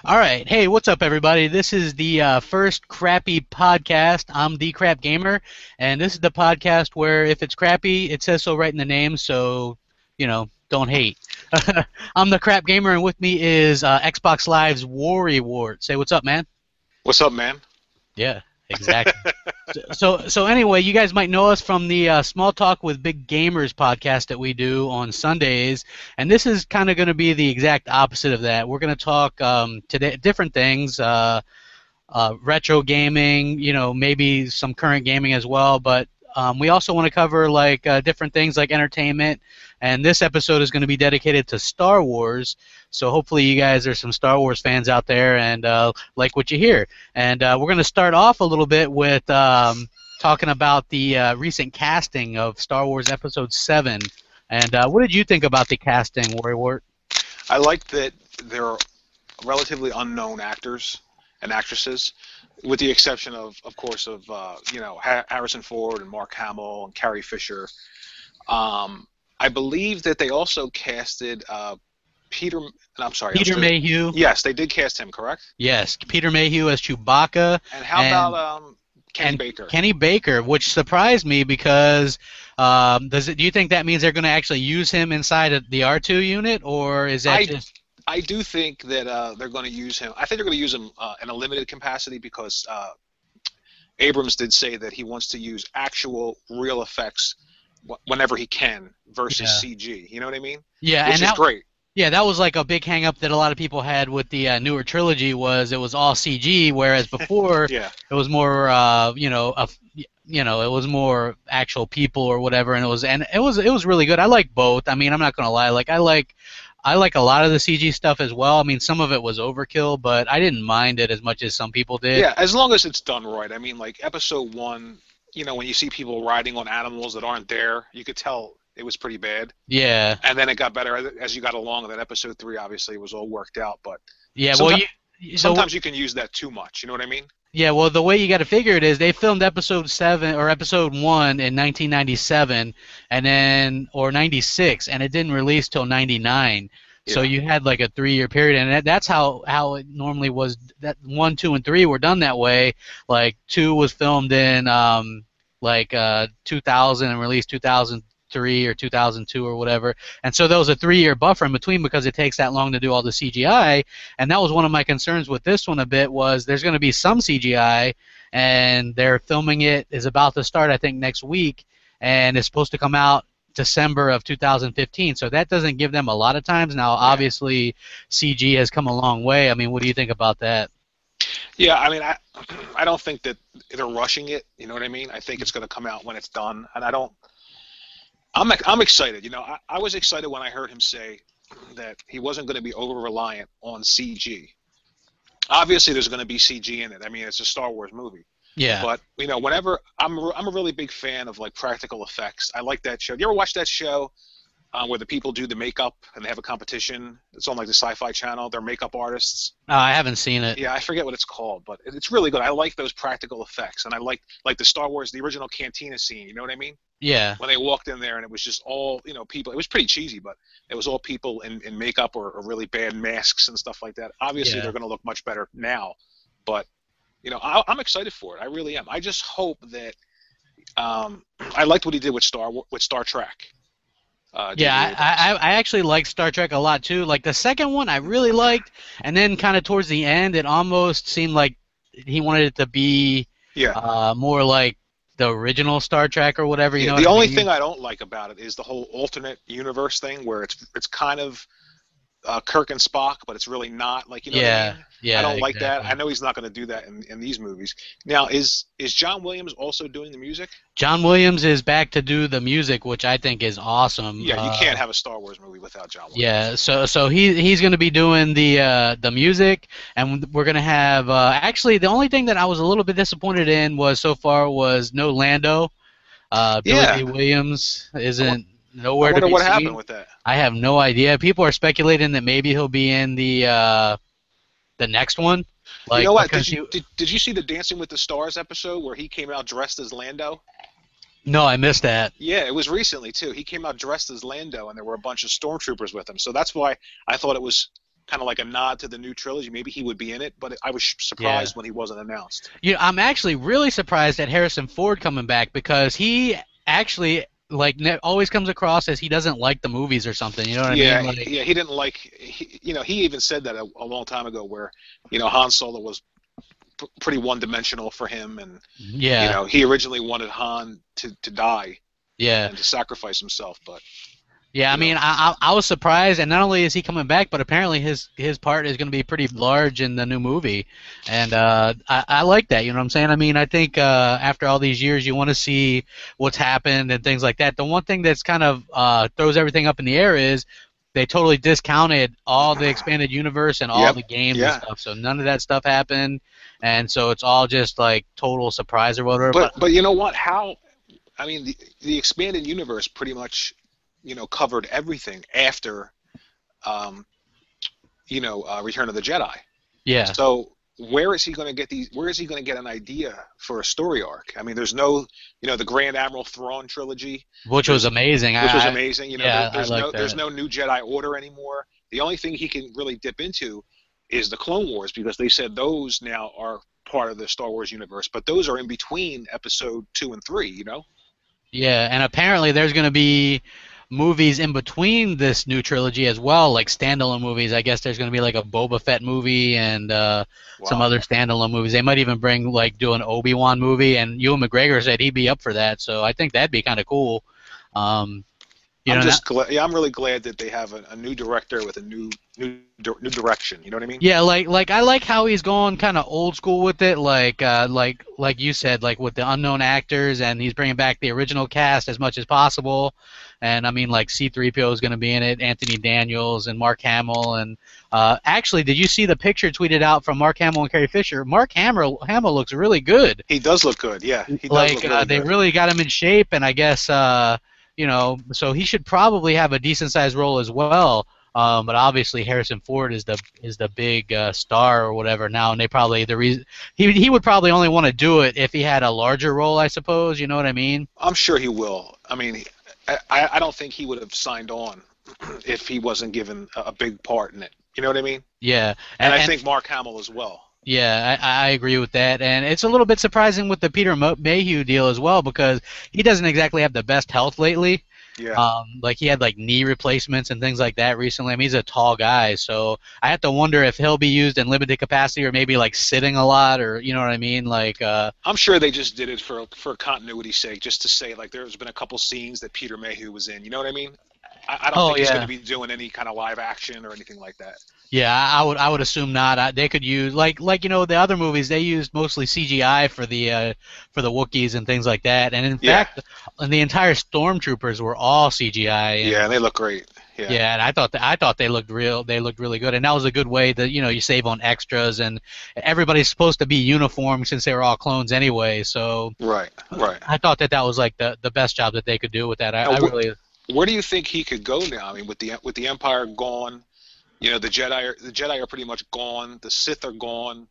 All right. Hey, what's up, everybody? This is the first crappy podcast. I'm the Crap Gamer, and this is the podcast where if it's crappy, it says so right in the name, so, don't hate. I'm the Crap Gamer, and with me is Xbox Live's WarRRYWART. Say what's up, man. What's up, man? Yeah, exactly. So anyway, you guys might know us from the Small Talk with Big Gamers podcast that we do on Sundays, and this is kind of going to be the exact opposite of that. We're going to talk today different things, retro gaming, maybe some current gaming as well, but we also want to cover like different things like entertainment. And this episode is going to be dedicated to Star Wars. So hopefully you guys are some Star Wars fans out there and like what you hear. And we're going to start off a little bit with talking about the recent casting of Star Wars Episode 7. And what did you think about the casting, Warrior Wart? I like that they're relatively unknown actors and actresses, with the exception of course, of Harrison Ford and Mark Hamill and Carrie Fisher. I believe that they also casted Peter. I'm sorry, Peter Mayhew. Yes, they did cast him, correct? Yes, Peter Mayhew as Chewbacca. And how about Kenny Baker? Kenny Baker, which surprised me because do you think that means they're going to actually use him inside of the R2 unit, or is that just? I do think that they're going to use him. I think they're going to use him in a limited capacity because Abrams did say that he wants to use actual, real effects whenever he can versus CG. You know what I mean? Yeah, which is great. Yeah, that was like a big hang-up that a lot of people had with the newer trilogy was it was all CG, whereas before Yeah. it was more, it was more actual people or whatever, and it was really good. I like both. I mean, I'm not gonna lie, like I like a lot of the CG stuff as well. I mean, some of it was overkill, but I didn't mind it as much as some people did. Yeah, as long as it's done right. I mean, like Episode 1, when you see people riding on animals that aren't there, you could tell it was pretty bad. Yeah. And then it got better as you got along, and then Episode 3 obviously was all worked out. But yeah, sometimes you can use that too much. You know what I mean? Yeah, well, the way you got to figure it is they filmed Episode 7 or Episode 1 in 1997, and then or 96, and it didn't release till 99. So you had like a 3-year period, and that's how it normally was. That 1, 2, and 3 were done that way. Like 2 was filmed in 2000 and released 2003 or 2002 or whatever. And so there was a 3-year buffer in between because it takes that long to do all the CGI. And that was one of my concerns with this one a bit was there's going to be some CGI, and they're filming it is about to start I think next week, and it's supposed to come out December of 2015, so that doesn't give them a lot of times. Now, obviously, CG has come a long way. I mean, what do you think about that? Yeah, I mean, I don't think that they're rushing it. You know what I mean? I think it's going to come out when it's done, and I'm excited. I was excited when I heard him say that he wasn't going to be over reliant on CG. Obviously, there's going to be CG in it. I mean, it's a Star Wars movie. Yeah. But whenever I'm a really big fan of like practical effects. I like that show. Do you ever watch that show where the people do the makeup and they have a competition? It's on like the Sci-Fi Channel. They're makeup artists. No, I haven't seen it. Yeah, I forget what it's called, but it's really good. I like those practical effects, and I like the Star Wars, the original cantina scene. You know what I mean? Yeah. When they walked in there and it was just all people. It was pretty cheesy, but it was all people in makeup or really bad masks and stuff like that. Obviously, they're going to look much better now, but. I'm excited for it. I really am. I just hope that I liked what he did with Star Trek. Yeah, I actually liked Star Trek a lot too. Like the second one, I really liked, and then kind of towards the end, it almost seemed like he wanted it to be more like the original Star Trek or whatever. You know. The only thing I don't like about it is the whole alternate universe thing, where it's kind of Kirk and Spock, but it's really not. Like, what I mean? Yeah, I don't like that. I know he's not going to do that in these movies. Now, is John Williams also doing the music? John Williams is back to do the music, which I think is awesome. Yeah, you can't have a Star Wars movie without John Williams. Yeah, so he's going to be doing the music, and we're going to have actually the only thing that I was a little bit disappointed in was so far was no Lando. Billy D. Williams isn't nowhere to be seen. What happened with that? I have no idea. People are speculating that maybe he'll be in the next one. Like, you know what? Did you see the Dancing with the Stars episode where he came out dressed as Lando? No, I missed that. Yeah, it was recently too. He came out dressed as Lando, and there were a bunch of stormtroopers with him. So that's why I thought it was kind of like a nod to the new trilogy. Maybe he would be in it, but I was surprised when he wasn't announced. I'm actually really surprised at Harrison Ford coming back, because he actually always comes across as he doesn't like the movies or something. You know what I mean? Yeah, he didn't like. He even said that a long time ago, where Han Solo was pretty one-dimensional for him, and he originally wanted Han to die, and to sacrifice himself, but. Yeah, I mean, I was surprised, and not only is he coming back, but apparently his part is going to be pretty large in the new movie, and I like that. You know what I'm saying? I mean, I think after all these years, you want to see what's happened and things like that. The one thing that's kind of throws everything up in the air is they totally discounted all the expanded universe and all the games and stuff, so none of that stuff happened, and so it's all just like total surprise or whatever. But you know what? I mean, the expanded universe pretty much. Covered everything after, Return of the Jedi. Yeah. So where is he going to get these? Where is he going to get an idea for a story arc? I mean, there's no, the Grand Admiral Thrawn trilogy, which was amazing. There's no new Jedi Order anymore. The only thing he can really dip into is the Clone Wars, because they said those now are part of the Star Wars universe, but those are in between Episode 2 and 3. Yeah, and apparently there's going to be movies in between this new trilogy as well, like standalone movies. I guess there's going to be like a Boba Fett movie and some other standalone movies. They might even do an Obi-Wan movie, and Ewan McGregor said he'd be up for that, so I think that'd be kind of cool. I'm really glad that they have a new director with a new direction. You know what I mean? Yeah, like I like how he's going kind of old school with it, like you said, like with the unknown actors, and he's bringing back the original cast as much as possible. And I mean, like C-3PO is going to be in it, Anthony Daniels and Mark Hamill, and actually, did you see the picture tweeted out from Mark Hamill and Carrie Fisher? Mark Hamill looks really good. He does look good, yeah. He does look really they good. really got him in shape, and I guess so he should probably have a decent sized role as well. But obviously Harrison Ford is the big star or whatever now, and he would probably only want to do it if he had a larger role, I suppose. You know what I mean? I'm sure he will. I mean, I don't think he would have signed on if he wasn't given a big part in it. You know what I mean? Yeah, and I think Mark Hamill as well. Yeah, I agree with that, and it's a little bit surprising with the Peter Mayhew deal as well, because he doesn't exactly have the best health lately. Yeah. Like he had like knee replacements and things like that recently. I mean, he's a tall guy, so I have to wonder if he'll be used in limited capacity or maybe like sitting a lot, or you know what I mean? Like I'm sure they just did it for continuity's sake, just to say like there's been a couple scenes that Peter Mayhew was in. You know what I mean? I don't think he's going to be doing any kind of live action or anything like that. Yeah, I would assume not. They could use like the other movies. They used mostly CGI for the Wookiees and things like that. And in fact, the entire Stormtroopers were all CGI. And, yeah, they look great. Yeah. Yeah, and I thought they looked real. They looked really good, and that was a good way that you save on extras, and everybody's supposed to be uniform since they were all clones anyway. So right. I thought that was like the best job that they could do with that. Where do you think he could go now? I mean, with the Empire gone. The Jedi are pretty much gone. The Sith are gone.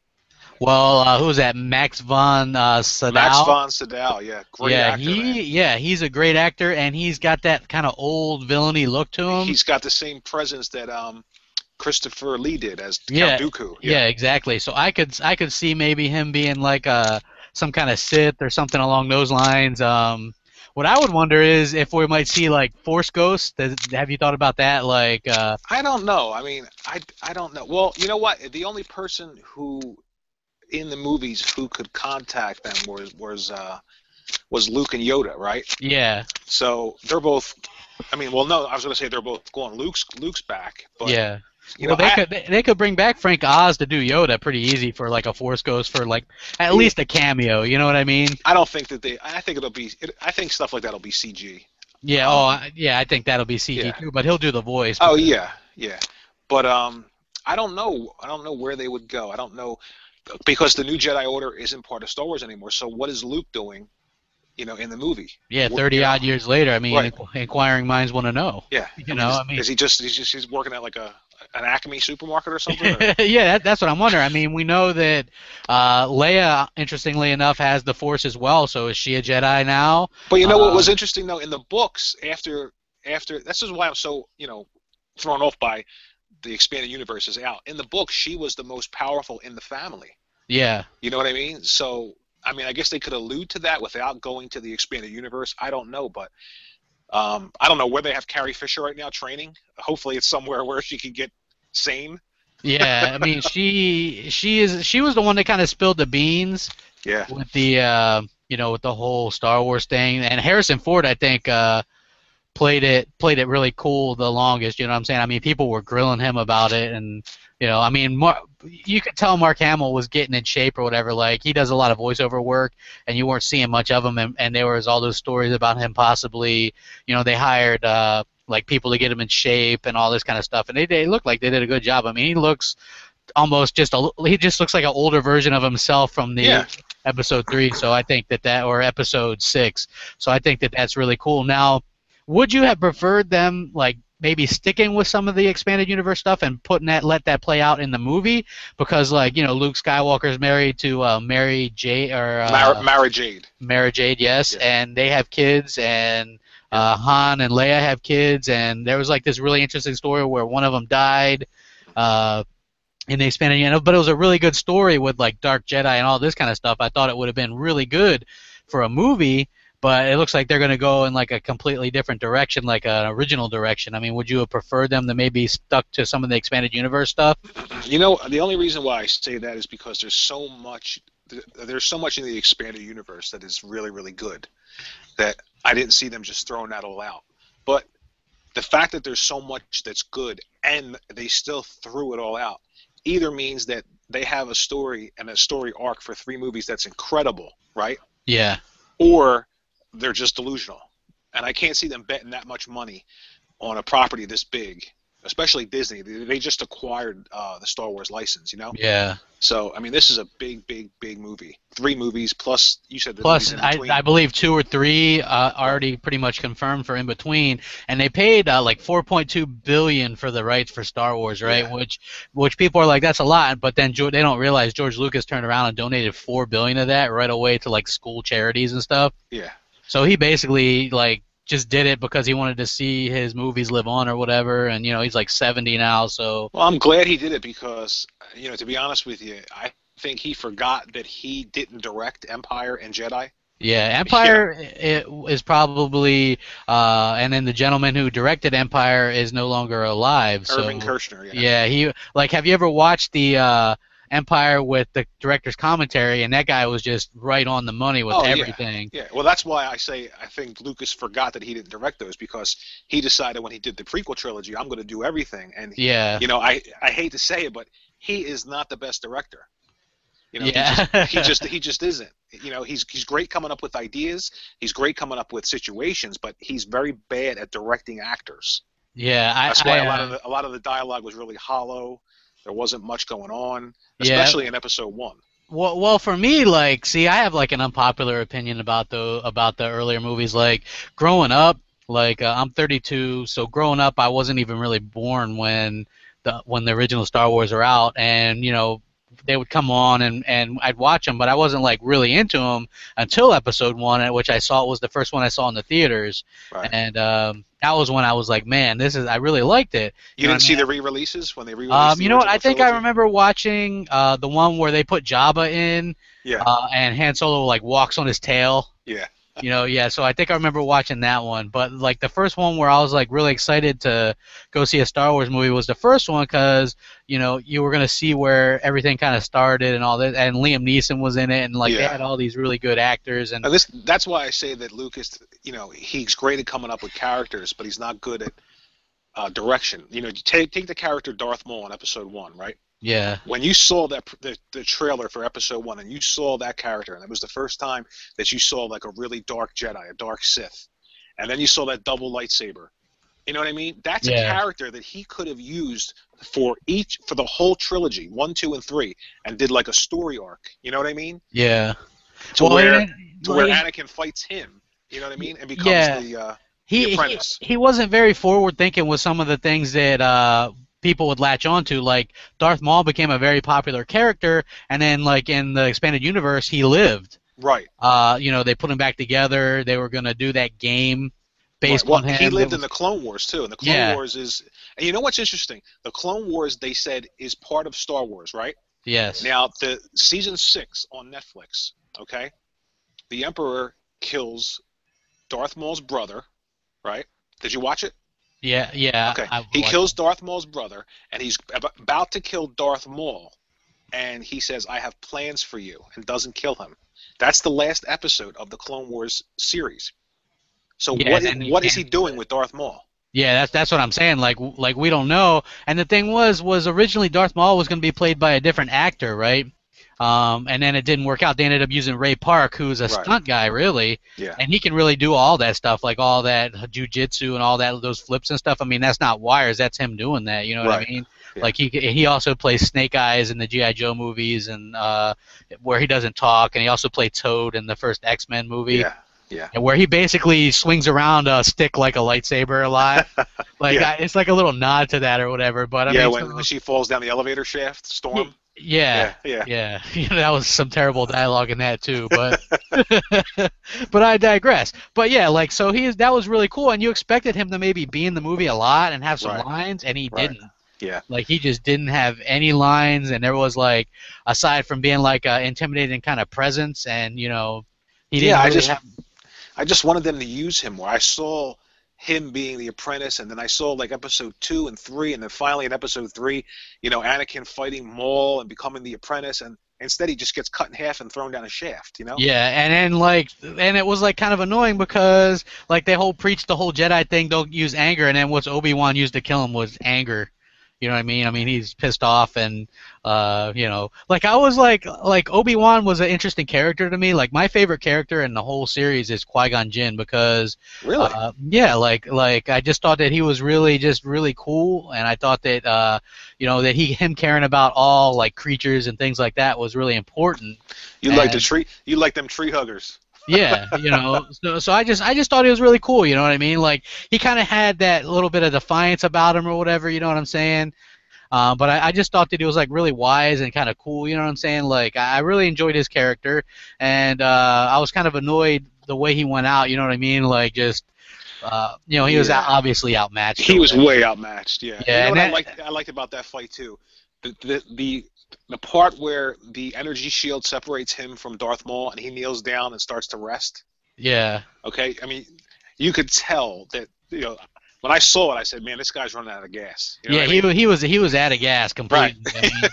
Well, who was that? Max von Sydow. Max von Sydow, yeah, great actor. He's a great actor, and he's got that kind of old villainy look to him. He's got the same presence that Christopher Lee did as Count Dooku. Yeah, exactly. So I could see maybe him being like some kind of Sith or something along those lines. What I would wonder is if we might see like Force ghosts. Have you thought about that? Like, I don't know. I mean, I don't know. Well, you know what? The only person who in the movies who could contact them was Luke and Yoda, right? Yeah. So they're both. I mean, well, no, I was going to say they're both going. Luke's back. But, yeah. They could bring back Frank Oz to do Yoda pretty easy for like a Force Ghost for like at least a cameo. You know what I mean? I don't think that they. I think it'll be. I think stuff like that'll be CG. Yeah. I think that'll be CG too. But he'll do the voice. Oh yeah. But I don't know. I don't know where they would go. I don't know because the new Jedi Order isn't part of Star Wars anymore. So what is Luke doing? In the movie. Yeah, 30-odd years later. I mean, inquiring minds want to know. Yeah. Is he he's working at like an Acme supermarket or something? Or? Yeah, that's what I'm wondering. I mean, we know that Leia, interestingly enough, has the Force as well. So is she a Jedi now? But what was interesting though in the books after this is why I'm so thrown off by the expanded universe is out. In the book, she was the most powerful in the family. Yeah. You know what I mean? So, I mean, I guess they could allude to that without going to the expanded universe. I don't know, but I don't know where they have Carrie Fisher right now training. Hopefully, it's somewhere where she can get sane. Yeah, I mean, she was the one that kind of spilled the beans. Yeah. With the with the whole Star Wars thing, and Harrison Ford, I think, played it really cool the longest. You know what I'm saying? I mean, people were grilling him about it, and I mean, you could tell Mark Hamill was getting in shape or whatever. Like, he does a lot of voiceover work, and you weren't seeing much of him. And there was all those stories about him possibly, they hired like people to get him in shape and all this kind of stuff, and they looked like they did a good job. I mean, he looks almost he just looks like an older version of himself from the episode 3. So I think that or episode 6. So I think that that's really cool. Now, would you have preferred them like maybe sticking with some of the expanded universe stuff and let that play out in the movie? Because like Luke Skywalker's married to Mary Jade Mara Jade. Mara Jade, yes, and they have kids, and Han and Leia have kids, and there was like this really interesting story where one of them died. In the expanded, but it was a really good story with like Dark Jedi and all this kind of stuff. I thought it would have been really good for a movie, but it looks like they're going to go in like a completely different direction, like an original direction. I mean, would you have preferred them to maybe stuck to some of the expanded universe stuff? The only reason why I say that is because there's so much in the expanded universe that is really, really good that I didn't see them just throwing that all out. But the fact that there's so much that's good and they still threw it all out either means that they have a story and a story arc for 3 movies that's incredible, right? Yeah. Or they're just delusional. And I can't see them betting that much money on a property this big, especially Disney. They just acquired the Star Wars license, Yeah. So, I mean, this is a big, big, big movie. 3 movies, plus, you said the plus, movies in between. I believe 2 or 3 already pretty much confirmed for in between, and they paid like $4.2 billion for the rights for Star Wars, right? Yeah. Which people are like, that's a lot, but then they don't realize George Lucas turned around and donated $4 billion of that right away to like school charities and stuff. Yeah. So he basically like just did it because he wanted to see his movies live on or whatever, and he's like 70 now, so. Well, I'm glad he did it because, to be honest with you, I think he forgot that he didn't direct Empire and Jedi. Yeah, Empire is probably, and then the gentleman who directed Empire is no longer alive. Irving Kershner. Yeah, have you ever watched the Empire with the director's commentary? And that guy was just right on the money with everything. Yeah, well, that's why I say I think Lucas forgot that he didn't direct those, because he decided when he did the prequel trilogy, I'm going to do everything. And I hate to say it, but he is not the best director. He just isn't. He's great coming up with ideas. He's great coming up with situations, but he's very bad at directing actors. Yeah, that's why a lot of the dialogue was really hollow. There wasn't much going on, especially in episode 1. Well, for me, like, see, I have like an unpopular opinion about the earlier movies. Like, growing up, like I'm 32, so growing up, I wasn't even really born when the original Star Wars are out, and they would come on and I'd watch them, but I wasn't like really into them until episode 1, which was the first one I saw in the theaters. Right. And that was when I was like, man, I really liked it. You didn't see the re-releases when they re-released? You know what? I think I remember watching the one where they put Jabba in. Yeah. And Han Solo like walks on his tail. Yeah. So I think I remember watching that one. But like the first one where I was like really excited to go see a Star Wars movie was the first one, because you were gonna see where everything kind of started and all that, and Liam Neeson was in it, and like they had all these really good actors. And that's why I say that Lucas, he's great at coming up with characters, but he's not good at direction. Take the character Darth Maul in episode 1, right? Yeah. When you saw the trailer for episode 1 and you saw that character, and it was the first time that you saw like a really dark Jedi, a dark Sith, and then you saw that double lightsaber. You know what I mean? That's a character that he could have used for the whole trilogy, 1, 2, and 3, and did like a story arc. You know what I mean? Yeah. To where Anakin fights him. You know what I mean? And becomes the apprentice. He wasn't very forward thinking with some of the things that people would latch onto. Like Darth Maul became a very popular character, and then like in the expanded universe, he lived. Right. They put him back together. They were gonna do that game based Well, on him. he lived in the Clone Wars too, and the Clone Yeah. Wars is. And you know what's interesting? The Clone Wars, they said, is part of Star Wars, right? Yes. Now, the season 6 on Netflix, okay? The Emperor kills Darth Maul's brother, right? Did you watch it? Yeah, yeah. Okay. He kills Darth Maul's brother, and he's about to kill Darth Maul, and he says, "I have plans for you," and doesn't kill him. That's the last episode of the Clone Wars series. So Yeah, what is he doing with Darth Maul? Yeah, that's what I'm saying. Like we don't know. And the thing was originally Darth Maul was going to be played by a different actor, right? And then it didn't work out. They ended up using Ray Park, who's a stunt guy, really. Yeah. And he can really do all that stuff, like all that jujitsu and all that, those flips and stuff. I mean, that's not wires. That's him doing that. You know what I mean? Yeah. Like he also plays Snake Eyes in the G.I. Joe movies, and where he doesn't talk. And he also played Toad in the first X-Men movie. Yeah. Yeah. And where he basically swings around a stick like a lightsaber a lot. Like it's like a little nod to that or whatever. But I mean, when she falls down the elevator shaft, Storm. Yeah. You know, that was some terrible dialogue in that too, but but I digress. But yeah, like so that was really cool, and you expected him to maybe be in the movie a lot and have some lines, and he didn't. Yeah. Like he just didn't have any lines, and there was like, aside from being like a intimidating kind of presence, and you know, he didn't really have. I just wanted them to use him more. I saw him being the apprentice, and then I saw like episode 2 and 3, and then finally in episode 3, you know, Anakin fighting Maul and becoming the apprentice, and instead he just gets cut in half and thrown down a shaft, you know? Yeah, and it was like kind of annoying because like they preached the whole Jedi thing, don't use anger, and then what's Obi-Wan used to kill him was anger. You know what I mean? I mean, he's pissed off, and you know, like I was like Obi-Wan was an interesting character to me. Like my favorite character in the whole series is Qui-Gon Jinn because really, like I just thought that he was really cool, and I thought that you know, that him caring about all like creatures and things like that was really important. You like them tree huggers. Yeah, you know, so I just thought he was really cool, you know what I mean? Like he kind of had that little bit of defiance about him or whatever, you know what I'm saying? But I just thought that he was like really wise and kind of cool, you know what I'm saying? Like I really enjoyed his character, and I was kind of annoyed the way he went out, you know what I mean? Like just you know, he was obviously outmatched. He was way outmatched, yeah. Yeah, you know what I liked about that fight too? The part where the energy shield separates him from Darth Maul and he kneels down and starts to rest. Yeah. Okay. I mean, you could tell that, you know, when I saw it, I said, "Man, this guy's running out of gas." You know yeah, he was out of gas completely. Right. I mean,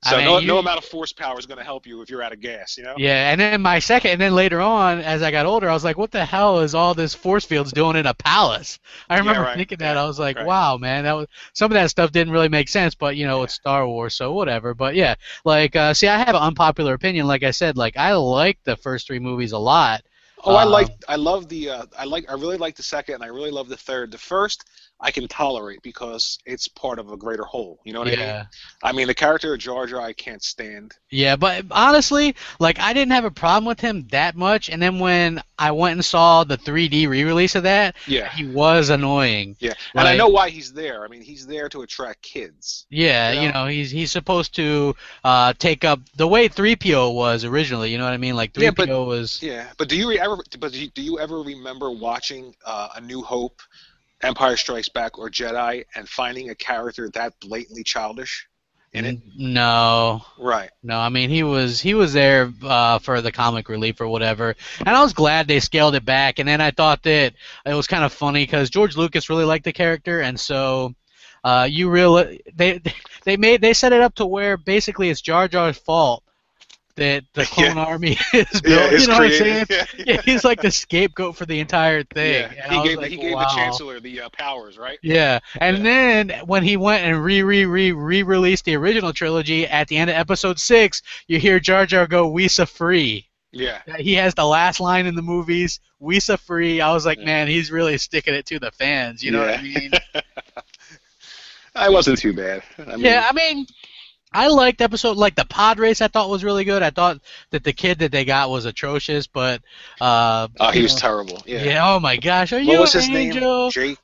So no amount of force power is going to help you if you're out of gas, you know? Yeah, and then later on, as I got older, I was like, what the hell is all this force fields doing in a palace? I remember thinking that. I was like, wow, man, some of that stuff didn't really make sense, but, you know, it's Star Wars, so whatever. But, yeah, like, see, I have an unpopular opinion. Like I said, like, I like the first 3 movies a lot. Oh, I really like the second, and I really love the third. The first, I can tolerate because it's part of a greater whole. You know what I mean? I mean, the character of Jar Jar, I can't stand. Yeah, but honestly, like, I didn't have a problem with him that much, and then when I went and saw the 3D re-release of that, he was annoying. Yeah, and I know why he's there. I mean, he's there to attract kids. Yeah, you know, he's supposed to take up the way 3PO was originally. You know what I mean? Like 3PO was. Yeah, but do you ever remember watching A New Hope, Empire Strikes Back, or Jedi, and finding a character that blatantly childish in it? No. Right. No, I mean he was there for the comic relief or whatever, and I was glad they scaled it back. And then I thought that it was kind of funny because George Lucas really liked the character, and so they set it up to where basically it's Jar Jar's fault that the clone army is built. You know what I'm saying? Yeah, he's like the scapegoat for the entire thing. Yeah. He gave the Chancellor the powers, right? Yeah, and then when he went and re-released the original trilogy at the end of Episode 6, you hear Jar Jar go, "Wisa free." Yeah. He has the last line in the movies, "Wisa free." I was like, man, he's really sticking it to the fans. You know what I mean? I wasn't too bad. I mean, I liked like the pod race. I thought was really good. I thought that the kid that they got was atrocious, but he was terrible. Yeah. Yeah. Oh my gosh. What was his name? Jake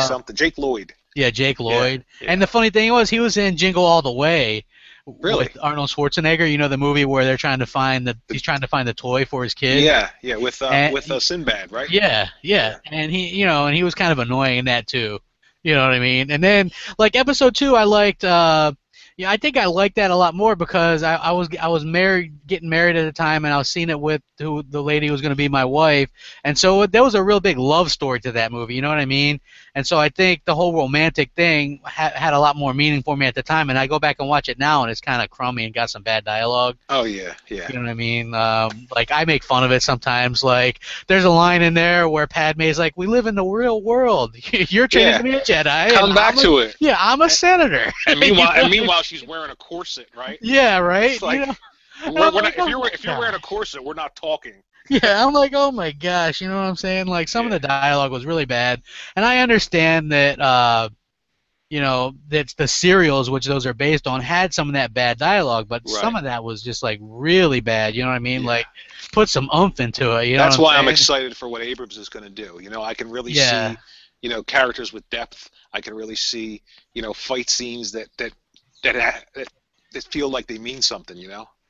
something. Jake Lloyd. Yeah, Jake Lloyd. Yeah. And the funny thing was, he was in Jingle All the Way, Really? with Arnold Schwarzenegger. You know the movie where they're trying to find he's trying to find the toy for his kid. Yeah, yeah, with And Sinbad, right? yeah, yeah, Yeah. and he was kind of annoying in that too. You know what I mean? And then like episode 2, I liked. Yeah, I think I liked that a lot more because I was getting married at the time, and I was seeing it with the lady who was going to be my wife, and so there was a real big love story to that movie. You know what I mean? And so I think the whole romantic thing had a lot more meaning for me at the time, and I go back and watch it now, and it's kind of crummy and got some bad dialogue. Oh yeah, yeah. You know what I mean? Like I make fun of it sometimes. Like there's a line in there where Padme's like, "We live in the real world. You're training to be a Jedi. Come back to it. Yeah, I'm a senator." And meanwhile, she's wearing a corset, right? Yeah, right. It's like, we're we're like, not, if you're wearing a corset, we're not talking. yeah, I'm like, oh my gosh, you know what I'm saying? Like some of the dialogue was really bad, and I understand that. That's the serials, which those are based on, had some of that bad dialogue, but some of that was just like really bad. You know what I mean? Yeah. Like, put some oomph into it. That's why I'm excited for what Abrams is going to do. I can really see, characters with depth. I can really see, fight scenes that feel like they mean something.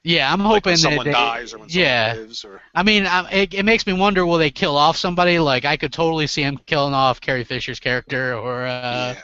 Yeah, I'm hoping like when that someone dies or when someone lives. Or I mean, it makes me wonder: will they kill off somebody? Like, I could totally see him killing off Carrie Fisher's character, or I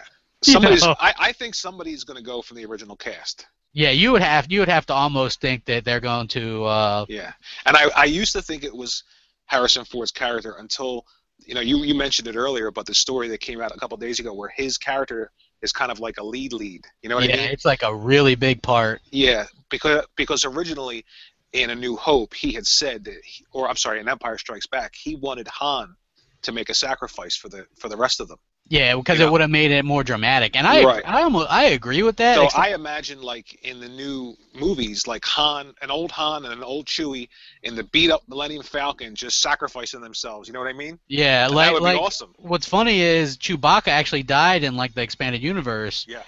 think somebody's going to go from the original cast. Yeah, you would have to almost think that they're going to. Yeah, and I used to think it was Harrison Ford's character until you mentioned it earlier about the story that came out a couple days ago where his character is kind of like a lead. You know what I mean? Yeah, it's like a really big part. Yeah, because originally in A New Hope he had said that, in Empire Strikes Back, he wanted Han to make a sacrifice for the rest of them. Yeah, because it would have made it more dramatic, and I agree with that. So I imagine, like in the new movies, like an old Han and an old Chewie in the beat up Millennium Falcon just sacrificing themselves. You know what I mean? Yeah, that would be awesome. What's funny is Chewbacca actually died in like the expanded universe. Yeah.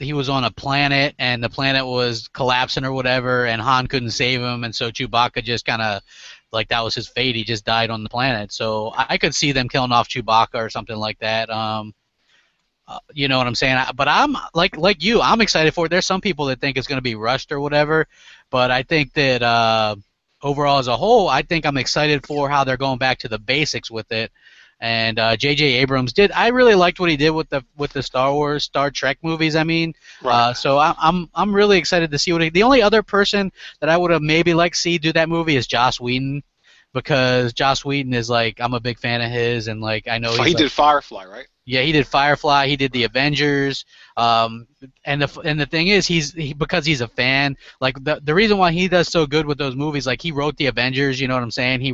He was on a planet, and the planet was collapsing or whatever, and Han couldn't save him, and so Chewbacca just kind of. Like that was his fate. He just died on the planet. So I could see them killing off Chewbacca or something like that. You know what I'm saying? But I'm like you. I'm excited for it. There's some people that think it's going to be rushed or whatever, but I think that overall as a whole, I think I'm excited for how they're going back to the basics with it. And J.J. Abrams I really liked what he did with the Star Trek movies. I mean, so I'm really excited to see the only other person that I would have maybe liked to see do that movie is Joss Whedon, because Joss Whedon is like, I'm a big fan of his, and like I know he did Firefly, right? Yeah, he did Firefly. He did the Avengers. And the thing is, because he's a fan. Like the reason why he does so good with those movies, like he wrote the Avengers. You know what I'm saying? He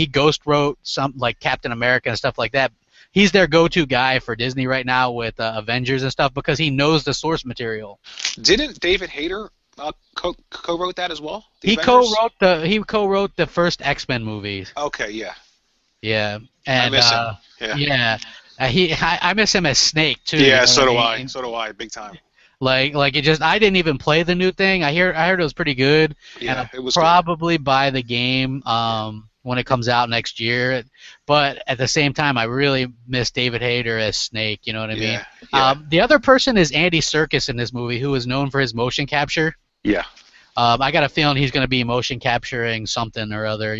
ghost wrote some like Captain America and stuff like that. He's their go-to guy for Disney right now with Avengers and stuff because he knows the source material. Didn't David Hayter co-wrote that as well? He co-wrote the first X-Men movies. Okay, yeah. Yeah, and I miss him. Yeah. I miss him as Snake too. Yeah, so do I. So do I, big time. Like I didn't even play the new thing. I heard it was pretty good. Yeah, and it was probably buy the game when it comes out next year. But at the same time, I really miss David Hayter as Snake. You know what I mean? Yeah. The other person is Andy Serkis in this movie, who is known for his motion capture. Yeah. I got a feeling he's going to be motion capturing something or other.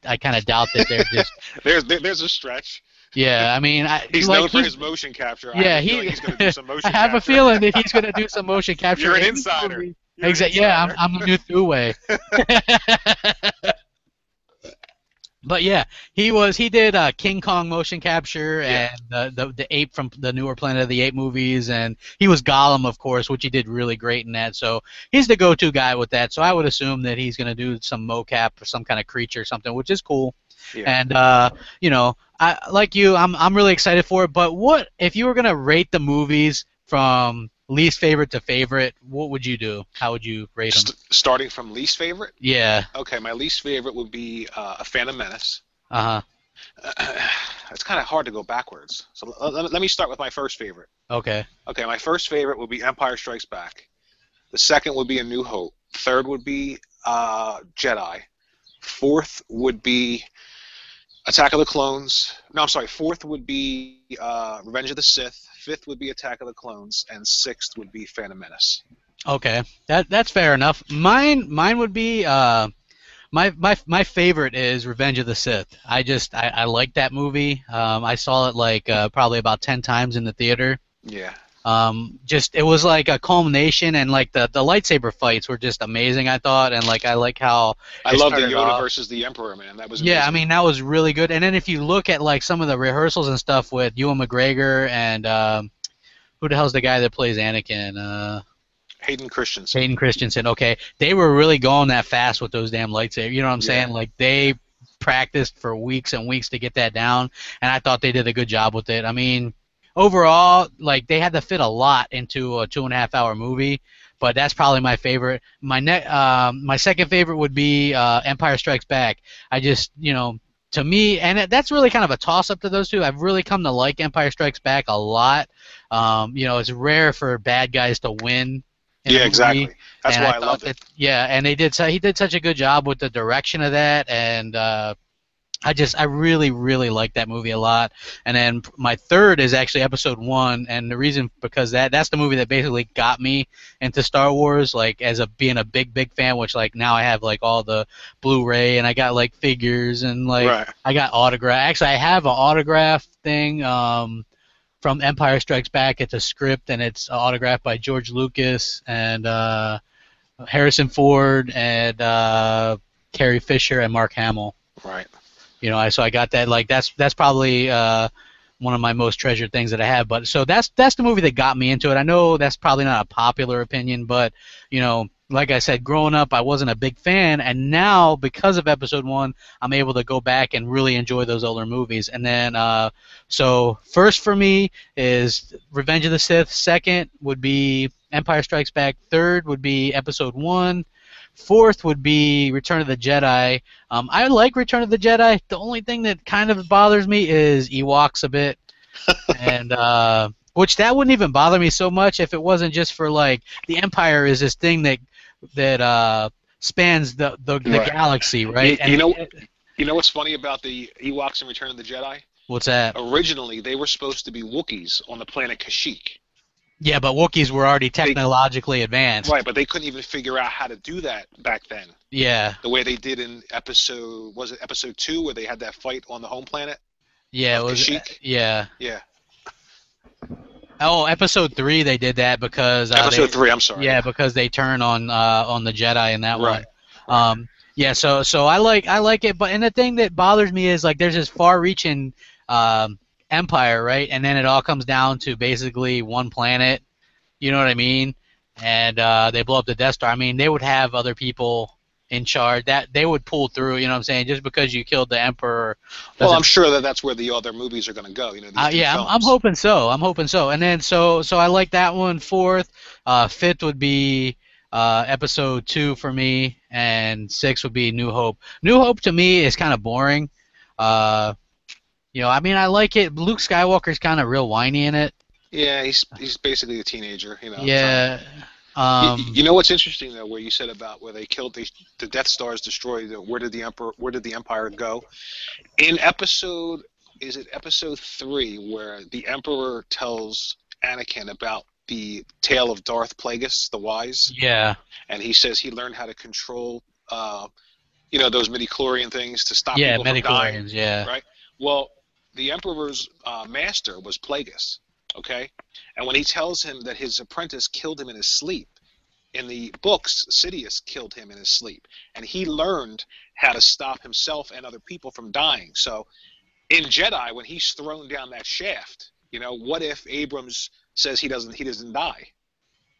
I kind of doubt that they're just. There's a stretch. Yeah, I mean, he's known for his motion capture. Yeah, he's going to do some motion capture. I have a feeling that he's going to do some motion capture. You're an insider. Exactly. Yeah, I'm the new Thruway. But yeah, he did King Kong motion capture and the ape from the newer Planet of the Apes movies, and he was Gollum, of course, which he did really great in that. So he's the go-to guy with that. So I would assume that he's going to do some mocap for some kind of creature or something, which is cool. Yeah. And I like you, I'm really excited for it. But what if you were going to rate the movies from least favorite to favorite? What would you do? How would you rate them? Starting from least favorite? Yeah. Okay, my least favorite would be A Phantom Menace. It's kind of hard to go backwards. So let me start with my first favorite. Okay. Okay, my first favorite would be Empire Strikes Back. The second would be A New Hope. Third would be Jedi. Fourth would be Attack of the Clones. No, I'm sorry. Fourth would be Revenge of the Sith. Fifth would be Attack of the Clones. And sixth would be Phantom Menace. Okay, that's fair enough. Mine would be my favorite is Revenge of the Sith. I like that movie. I saw it like probably about 10 times in the theater. Yeah. Just it was like a culmination, and like the lightsaber fights were just amazing. I thought, and like I like how I it love the started Yoda off. versus the Emperor, man. That was Yeah, I amazing. mean that was really good. And then if you look at like some of the rehearsals and stuff with Ewan McGregor and who the hell's the guy that plays Anakin? Hayden Christensen. Hayden Christensen. Okay, they were really going that fast with those damn lightsabers. You know what I'm Yeah. saying? Like Yeah. they practiced for weeks and weeks to get that down, and I thought they did a good job with it. I mean, overall, like they had to fit a lot into a 2.5 hour movie, but that's probably my favorite. My second favorite would be Empire Strikes Back. I just, to me, and that's really kind of a toss up to those two. I've really come to like Empire Strikes Back a lot. It's rare for bad guys to win in a Yeah, movie, exactly. That's and why I I thought loved it. that, yeah, and he did such a good job with the direction of that, and I really really like that movie a lot. And then my third is actually Episode One, and the reason because that's the movie that basically got me into Star Wars, like as a being a big fan. Which like now I have like all the Blu-ray, and I got like figures, and like Right. I got autograph. Actually, I have an autograph thing. From Empire Strikes Back. It's a script, and it's autographed by George Lucas and Harrison Ford and Carrie Fisher and Mark Hamill. Right. So I got that. Like that's probably one of my most treasured things that I have. But so that's the movie that got me into it. I know that's probably not a popular opinion, but like I said, growing up, I wasn't a big fan, and now because of Episode One, I'm able to go back and really enjoy those older movies. And then, so first for me is Revenge of the Sith. Second would be Empire Strikes Back. Third would be Episode One. Fourth would be Return of the Jedi. I like Return of the Jedi. The only thing that kind of bothers me is Ewoks a bit, and which that wouldn't even bother me so much if it wasn't just for like the Empire is this thing that spans the Right. galaxy, You, right? you And know, you know what's funny about the Ewoks in Return of the Jedi? what's that? Originally, they were supposed to be Wookiees on the planet Kashyyyk. Yeah, but Wookiees were already They, technologically advanced. right, but they couldn't even figure out how to do that back then. Yeah, The way they did in was it episode 2 where they had that fight on the home planet yeah, it of was. Kashyyyk? Yeah. Yeah. Oh, Episode 3 they did that because Episode 3, I'm sorry. yeah, because they turn on the Jedi in that Right. one. Yeah, so I like it, but and the thing that bothers me is like there's this far-reaching empire, right? And then it all comes down to basically one planet. You know what I mean? And they blow up the Death Star. I mean, they would have other people in charge that they would pull through. You know what I'm saying? Just because you killed the Emperor Well, I'm doesn't. sure that that's where the other movies are going to go. These two Yeah, I'm films. hoping so. I'm hoping so. And then so I like that one. Fourth, fifth would be Episode 2 for me, and six would be New Hope. New Hope to me is kind of boring. Uh, I mean, I like it. Luke Skywalker's kind of real whiny in it. Yeah, he's basically a teenager. Trying. Yeah. You know what's interesting though, where you said about where they killed the Death Star is destroyed. Where did the Empire go? In is it episode 3 where the Emperor tells Anakin about the tale of Darth Plagueis the Wise, Yeah. and he says he learned how to control, those midi-chlorian things to stop Yeah, people from dying, Metachlorians, yeah. right? Well, the Emperor's master was Plagueis, okay? And when he tells him that his apprentice killed him in his sleep, in the books, Sidious killed him in his sleep, and he learned how to stop himself and other people from dying. So in Jedi, when he's thrown down that shaft, what if Abrams says he doesn't die?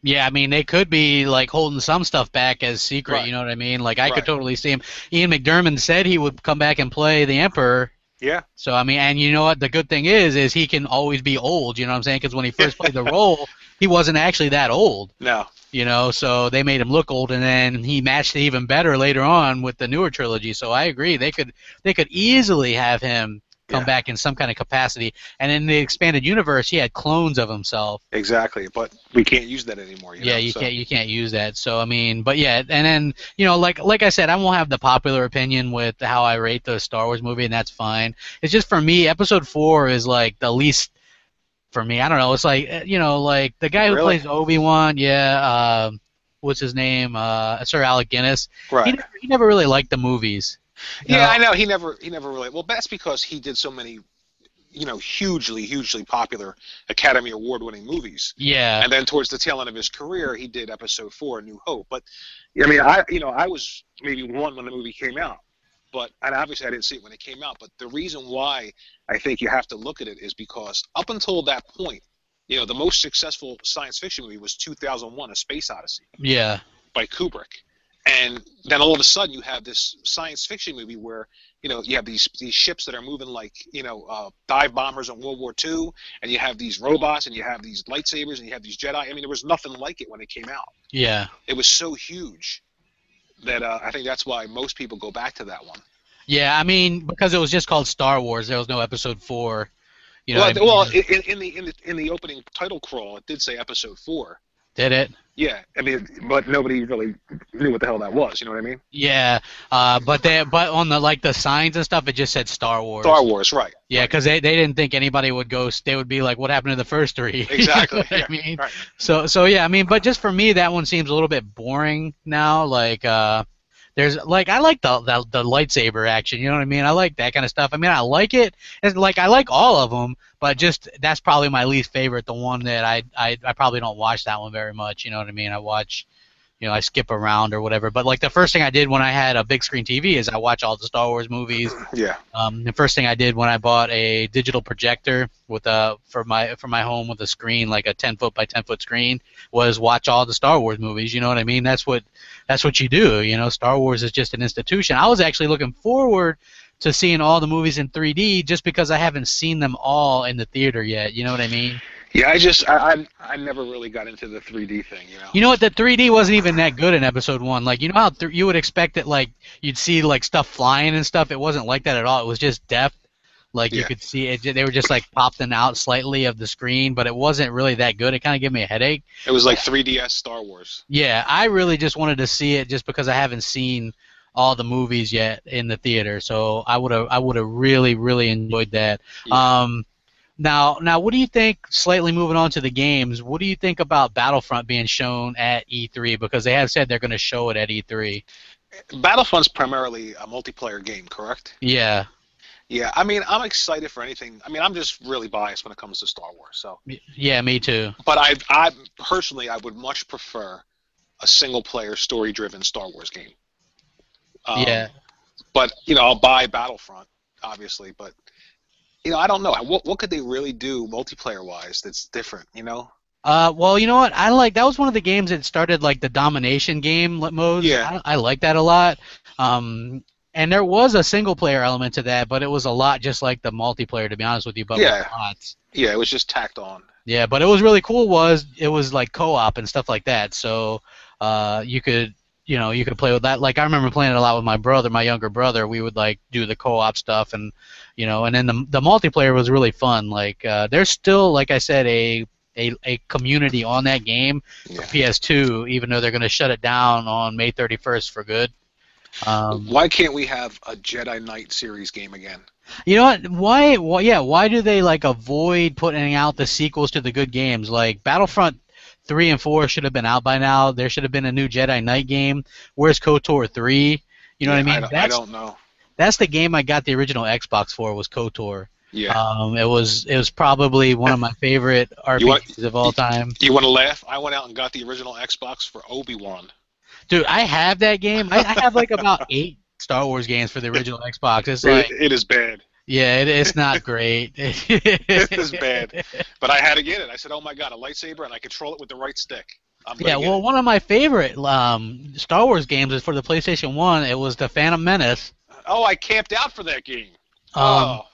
Yeah, I mean, they could be like holding some stuff back as secret, Right. you know what I mean? Like I could Right. totally see him. Ian McDiarmid said he would come back and play the Emperor. Yeah. So I mean, and you know what? The good thing is he can always be old. You know what I'm saying? Because when he first played the role, he wasn't actually that old. No. So they made him look old, and then he matched it even better later on with the newer trilogy. So I agree, they could easily have him come Yeah. back in some kind of capacity. And in the expanded universe, he had clones of himself. Exactly. But we can't use that anymore. Yeah, you can't use that. So I mean, but yeah, and then like I said, I won't have the popular opinion with how I rate the Star Wars movie, and that's fine. It's just for me, Episode 4 is like the least for me. I don't know. It's like like the guy who Really? plays Obi-Wan, yeah. what's his name, Sir Alec Guinness. Right. He never really liked the movies. Yeah, I know. He never really. Well, that's because he did so many, hugely popular Academy Award-winning movies. Yeah. And then towards the tail end of his career, he did Episode 4, New Hope. But I mean, I was maybe one when the movie came out, and obviously I didn't see it when it came out. But the reason why I think you have to look at it is because up until that point, the most successful science fiction movie was 2001: A Space Odyssey. Yeah. By Kubrick. And then all of a sudden you have this science fiction movie where, you have these ships that are moving like, dive bombers in World War II, and you have these robots, and you have these lightsabers, and you have these Jedi. I mean, there was nothing like it when it came out. Yeah. It was so huge that I think that's why most people go back to that one. Yeah, I mean, because it was just called Star Wars, there was no Episode 4. Well, in the opening title crawl, it did say Episode 4. Did it? Yeah, I mean, but nobody really knew what the hell that was. You know what I mean? Yeah, but on the signs and stuff, it just said Star Wars. Star Wars, right? Yeah, because they didn't think anybody would go. They would be like, "What happened to the first 3?" Exactly. I mean, right. So yeah, I mean, but just for me, that one seems a little bit boring now. Like, there's I like the lightsaber action. You know what I mean? I like that kind of stuff. I mean, I like it. It's I like all of them, but just that's probably my least favorite. The one that I probably don't watch that one very much. You know what I mean? I watch, I skip around or whatever. But the first thing I did when I had a big screen TV is I watch all the Star Wars movies. Yeah. The first thing I did when I bought a digital projector for my home with a screen, like a 10-foot by 10-foot screen, was watch all the Star Wars movies. You know what I mean? That's what you do. Star Wars is just an institution. I was actually looking forward to seeing all the movies in 3D just because I haven't seen them all in the theater yet. You know what I mean? Yeah, I never really got into the 3D thing. You know what? The 3D wasn't even that good in Episode 1. How you would expect that you'd see stuff flying and stuff. It wasn't like that at all. It was just depth. You could see it. They were just popping out slightly of the screen, but it wasn't really that good. It kind of gave me a headache. It was like 3DS Star Wars. Yeah, I really just wanted to see it just because I haven't seen all the movies yet in the theater. So I would have really enjoyed that. Yeah. Now, what do you think? Slightly moving on to the games, what do you think about Battlefront being shown at E3? Because they have said they're going to show it at E3. Battlefront's primarily a multiplayer game, correct? Yeah. Yeah, I mean, I'm excited for anything. I mean, I'm just really biased when it comes to Star Wars. So. Yeah, me too. But I personally, I would much prefer a single-player, story-driven Star Wars game. Yeah. But I'll buy Battlefront, obviously. But I don't know. What could they really do multiplayer-wise that's different? Well, you know what? That was one of the games that started the domination game mode. Yeah. I like that a lot. And there was a single-player element to that, but it was a lot just like the multiplayer, to be honest with you. But yeah. With bots. Yeah, it was just tacked on. Yeah, but it was really cool. It was co-op and stuff like that. So you could play with that. I remember playing it a lot with my younger brother. We would do the co-op stuff, and and then the multiplayer was really fun. There's still, like I said, a community on that game for PS2, even though they're going to shut it down on May 31st for good. Why can't we have a Jedi Knight series game again? You know what? Why do they avoid putting out the sequels to the good games? Battlefront 3 and 4 should have been out by now. There should have been a new Jedi Knight game. Where's KOTOR 3? You know what I mean? I don't know. That's the game I got the original Xbox for, was KOTOR. Yeah. It was probably one of my favorite RPGs of all time. You want to laugh? I went out and got the original Xbox for Obi-Wan. Dude, I have that game. I have about 8 Star Wars games for the original Xbox. It is bad. Yeah, it's not great. It is bad. But I had to get it. I said, oh my god, a lightsaber, and I control it with the right stick. One of my favorite Star Wars games is for the PlayStation 1. It was the Phantom Menace. Oh, I camped out for that game. Now,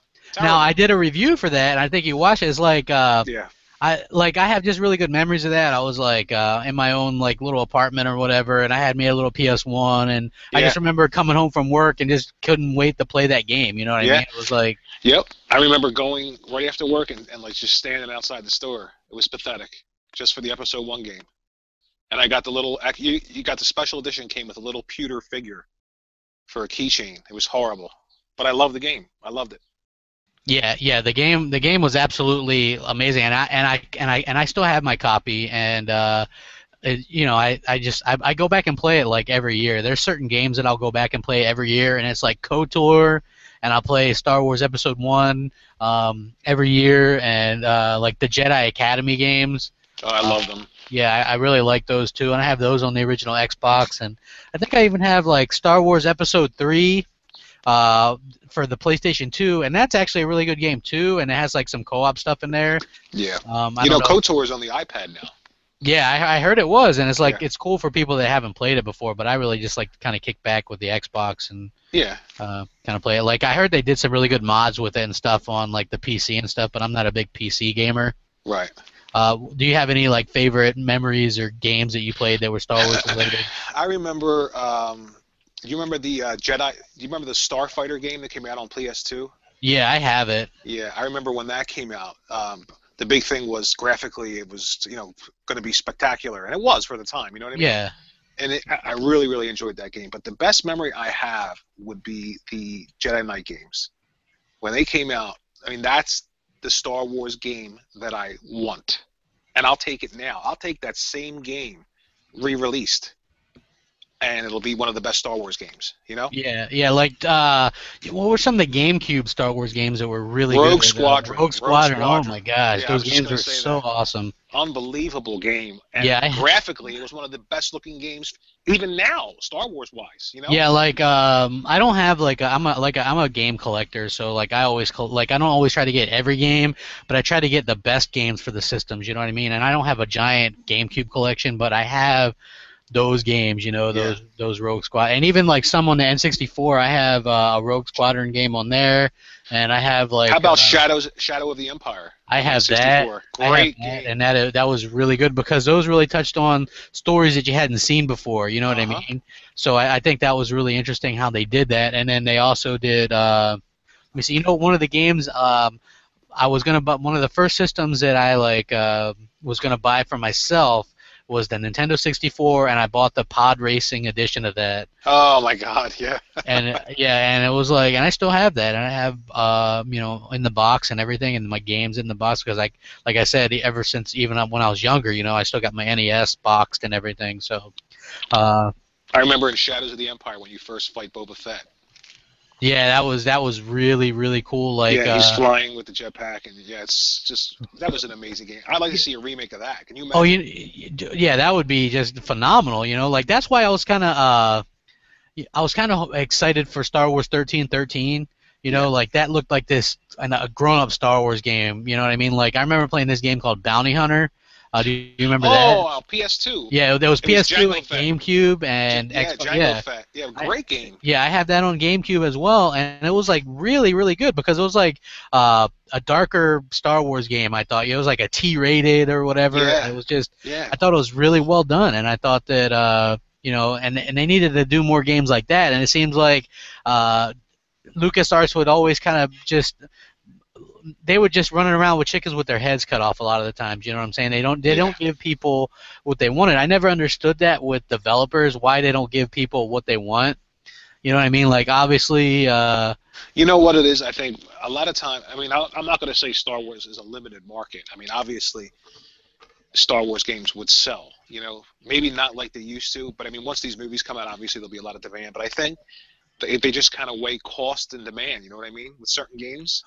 I did a review for that, and I think you watched it. It's yeah. I have just really good memories of that. I was in my own little apartment or whatever, and I had me a little PS1, and I just remember coming home from work and just couldn't wait to play that game. You know what I mean? It was Yep. I remember going right after work and just standing outside the store. It was pathetic, just for the Episode 1 game. And I got the little you got the special edition, came with a little pewter figure for a keychain. It was horrible, but I loved the game. I loved it. Yeah. The game was absolutely amazing, and I still have my copy, and you know, I go back and play it like every year. There's certain games that I'll go back and play every year, and it's like KOTOR, and I'll play Star Wars Episode 1 every year, and like the Jedi Academy games. Oh, I love them. Yeah, I really like those too, and I have those on the original Xbox, and I think I even have like Star Wars Episode 3 for the PlayStation 2, and that's actually a really good game too, and it has like some co-op stuff in there. Yeah. I don't know. KOTOR is on the iPad now. Yeah, I heard it was, and it's like Yeah. it's cool for people that haven't played it before, but I really just like to kind of kick back with the Xbox and Yeah. kind of play it. Like I heard they did some really good mods with it and stuff on like the PC and stuff, but I'm not a big PC gamer. Right. Do you have any like favorite memories or games that you played that were Star Wars related? I remember. Do you remember the Jedi? Do you remember the Starfighter game that came out on PS2? Yeah, I have it. Yeah, I remember when that came out. The big thing was graphically, it was going to be spectacular, and it was for the time. You know what I mean? Yeah. And I really, really enjoyed that game. But the best memory I have would be the Jedi Knight games. When they came out, I mean, that's the Star Wars game that I want. And I'll take it now. I'll take that same game re-released, and it'll be one of the best Star Wars games, you know? Yeah, like what were some of the GameCube Star Wars games that were really Rogue good? Squadron. Rogue Squadron. Oh my gosh, Yeah, I was those just games gonna were say so that. awesome. Unbelievable game. And Yeah, graphically, it was one of the best looking games, even now, Star Wars wise, you know? Yeah, like I don't have like I'm a game collector, so like I always I don't always try to get every game, but I try to get the best games for the systems. You know what I mean? And I don't have a giant GameCube collection, but I have those games. You know, those Rogue Squad, and even like some on the N64. I have a Rogue Squadron game on there, and I have like. How about Shadow of the Empire? I have N64. that. Great game. game. And that was really good because those really touched on stories that you hadn't seen before. You know what I mean? So I think that was really interesting how they did that. And then they also did. Let me see. You know, one of the games I was gonna buy. One of the first systems that I was gonna buy for myself was the Nintendo 64, and I bought the Pod Racing edition of that. Oh my God, yeah. And and it was like, and I still have that, and I have in the box and everything, and my games in the box because like I said, ever since even when I was younger, I still got my NES boxed and everything. So. I remember in Shadows of the Empire when you first fight Boba Fett. Yeah, that was really really cool. Like yeah, he's flying with the jetpack, and it's just that was an amazing game. I'd like to see a remake of that. Can you imagine? Oh, yeah, that would be just phenomenal. Like that's why I was kind of excited for Star Wars 1313. Like that looked like this a grown-up Star Wars game. You know what I mean? Like I remember playing this game called Bounty Hunter. Do you remember that? Oh, PS2. Yeah, there was PS2 was and GameCube and Xbox. Jango Fett. Yeah, great game. Yeah, I have that on GameCube as well, and it was like really, really good because it was like a darker Star Wars game. I thought it was like a T-rated or whatever. Yeah. It was just, I thought it was really well done, and I thought that and they needed to do more games like that, and it seems like LucasArts would always kind of they would just running around with chickens with their heads cut off a lot of the times. You know what I'm saying? They don't give people what they wanted. I never understood that with developers, why they don't give people what they want. You know what I mean? Like obviously. You know what it is? I think a lot of time. I mean, I'm not going to say Star Wars is a limited market. I mean, obviously, Star Wars games would sell. Maybe not like they used to, but I mean, once these movies come out, obviously there'll be a lot of demand. But I think they just kind of weigh cost and demand. You know what I mean? With certain games.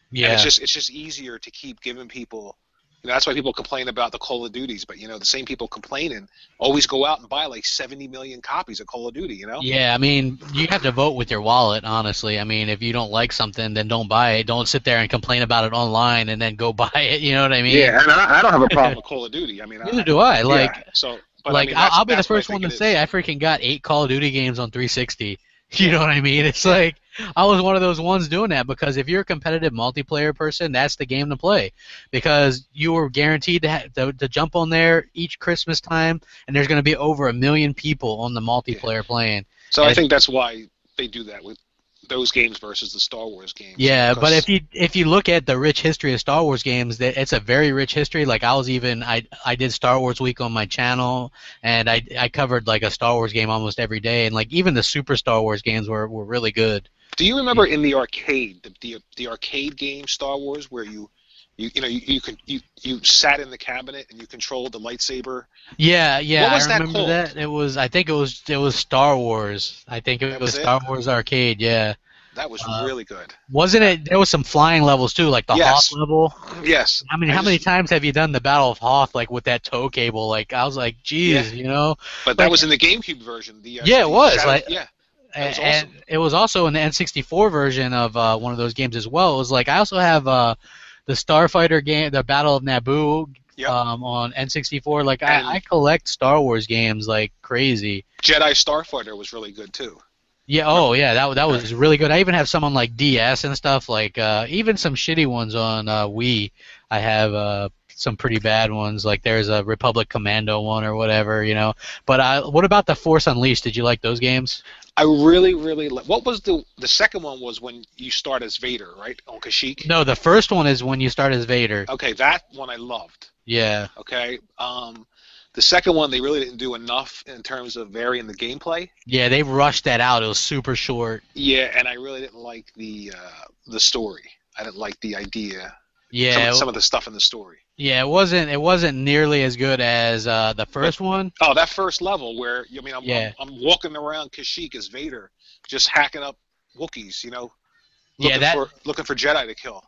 Yeah. And it's just easier to keep giving people. That's why people complain about the Call of Duties, but the same people complaining always go out and buy like 70 million copies of Call of Duty. Yeah, I mean, you have to vote with your wallet, honestly. I mean, if you don't like something, then don't buy it. Don't sit there and complain about it online and then go buy it. You know what I mean? Yeah, and I don't have a problem with Call of Duty. I mean, neither do I. Like, yeah, so. But like I mean, I'll be the that's what first one to it say is. I freaking got 8 Call of Duty games on 360. You know what I mean? It's like I was one of those ones doing that because if you're a competitive multiplayer person, that's the game to play because you were guaranteed to jump on there each Christmas time, and there's going to be over 1 million people on the multiplayer playing. So I think that's why they do that with those games versus the Star Wars games. Yeah, but if you look at the rich history of Star Wars games, it's a very rich history. Like I did Star Wars Week on my channel, and I covered like a Star Wars game almost every day, and like even the Super Star Wars games were really good. Do you remember in the arcade, the arcade game Star Wars, where you You sat in the cabinet and you controlled the lightsaber. Yeah, What was I that remember called? that. I think it was Star Wars. I think it That was was it. Star Wars Arcade. Yeah. That was Uh, really good. wasn't it? There was some flying levels too, like the Hoth Yes, level. yes. How many times have you done the Battle of Hoth like with that tow cable? Like I was like, Yeah, geez, you know, but that like was in the GameCube version. yeah, it The was Shadow. like, Yeah, that was and awesome. it was also in the N64 version of one of those games as well. It was like I also have the Starfighter game, the Battle of Naboo, Yep. on N64. Like I And collect Star Wars games like crazy. Jedi Starfighter was really good too. Yeah, oh yeah, that was really good. I even have some on like DS and stuff, like even some shitty ones on Wii. I have some pretty bad ones, like there's a Republic Commando one or whatever, you know. But what about the Force Unleashed? Did you like those games? I really, really. What was the second one? Was when you start as Vader, right, on Kashyyyk? No, the first one is when you start as Vader. Okay, that one I loved. Yeah. Okay. The second one they really didn't do enough in terms of varying the gameplay. Yeah, they rushed that out. It was super short. Yeah, and I really didn't like the story. I didn't like the idea. Yeah, Some of the stuff in the story. yeah, it wasn't nearly as good as the But first one. oh, that first level where Yeah. I'm walking around Kashyyyk as Vader, just hacking up Wookiees, Yeah, that looking for Jedi to kill.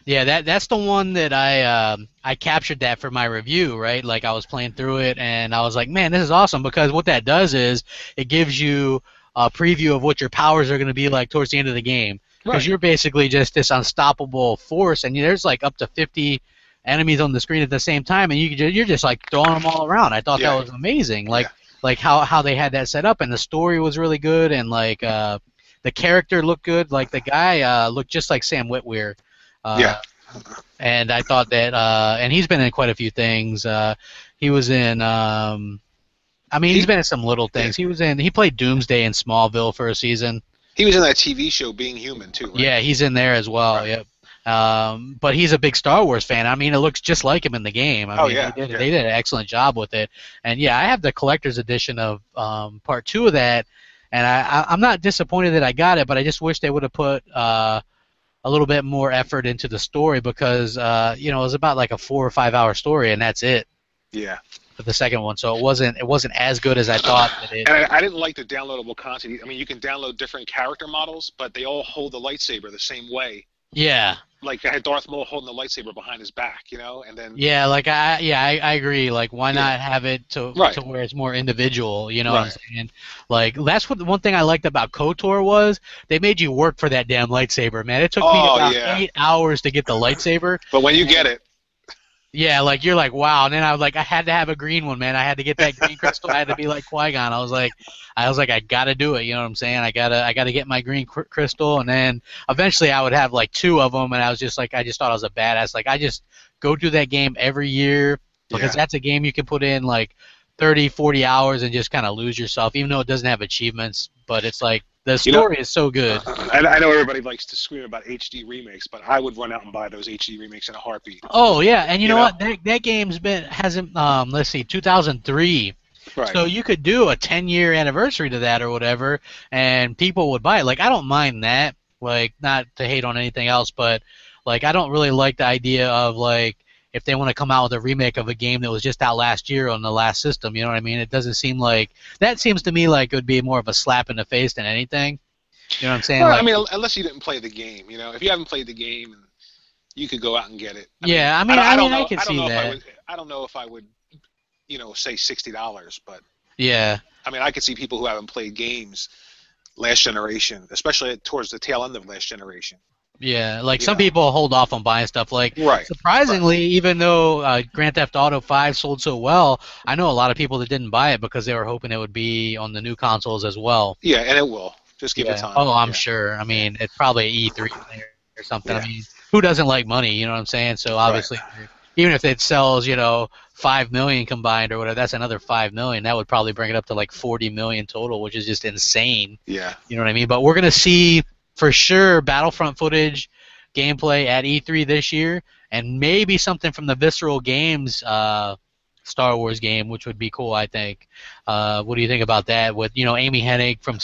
Yeah, that's the one that I captured that for my review, right? Like I was playing through it and I was like, man, this is awesome because what that does is it gives you a preview of what your powers are going to be like towards the end of the game. Because Right. you're basically just this unstoppable force, and there's like up to 50 enemies on the screen at the same time, and you're just like throwing them all around. I thought that Yeah. was amazing, Yeah. like how they had that set up, and the story was really good, and like the character looked good. Like the guy looked just like Sam Witwer. Yeah. Uh, and I thought that, and he's been in quite a few things. He was in, I mean, he's He been in some little yeah. things. He played Doomsday in Smallville for a season. He was in that TV show Being Human too, right? Yeah, he's in there as well. Right. Yep. But he's a big Star Wars fan. I mean, it looks just like him in the game. I Oh mean, yeah. they did an excellent job with it. And yeah, I have the collector's edition of part 2 of that, and I'm not disappointed that I got it, but I just wish they would have put a little bit more effort into the story because it was about like a 4 or 5 hour story, and that's it Yeah. for the second one. So it wasn't as good as I thought that it. And I didn't like the downloadable content. I mean, you can download different character models, but they all hold the lightsaber the same way. Yeah. Like I had Darth Maul holding the lightsaber behind his back, and then Yeah, like I agree. Like, why Yeah. not have it to Right. where it's more individual? You know what I'm Right. saying? Like, that's what the one thing I liked about KOTOR was they made you work for that damn lightsaber, man. It took me Oh about yeah. 8 hours to get the lightsaber. But when you get it, Yeah, like you're like, wow. And then I had to have a green one, man. I had to get that green crystal. I had to be like Qui-Gon. I was like, I gotta do it. You know what I'm saying? I gotta get my green crystal, and then eventually I would have like 2 of them, and I was just like, I just thought I was a badass. Like I just go through that game every year because Yeah. that's a game you can put in like 30, 40 hours and just kind of lose yourself, even though it doesn't have achievements. But it's like the You know- story is so good. I know everybody likes to scream about HD remakes, but I would run out and buy those HD remakes in a heartbeat. Oh yeah, and you know know? what? That game's hasn't let's see, 2003. Right. So you could do a 10-year anniversary to that or whatever, and people would buy it. Like I don't mind that. Like not to hate on anything else, but like I don't really like the idea of like if they want to come out with a remake of a game that was just out last year on the last system. You know what I mean? It doesn't seem like that seems to me like it would be more of a slap in the face than anything. You know what I'm saying? Well, Like, I mean, unless you didn't play the game, if you haven't played the game, you could go out and get it. yeah, I could see that. I don't know if I would, say $60, but Yeah. I mean, I could see people who haven't played games last generation, especially towards the tail end of last generation. Yeah, like You some know. people hold off on buying stuff. Like Right. surprisingly, even though Grand Theft Auto 5 sold so well, I know a lot of people that didn't buy it because they were hoping it would be on the new consoles as well. Yeah, and it will. Just give it Yeah. time. Oh, I'm Yeah. sure. I mean, it's probably E3 or something. Yeah. I mean, who doesn't like money? You know what I'm saying? So obviously, even if it sells, 5 million combined or whatever, that's another 5 million. That would probably bring it up to like 40 million total, which is just insane. Yeah. You know what I mean? But we're gonna see for sure Battlefront footage, gameplay at E3 this year, and maybe something from the Visceral Games Star Wars game, which would be cool. I think. What do you think about that? With Amy Hennig from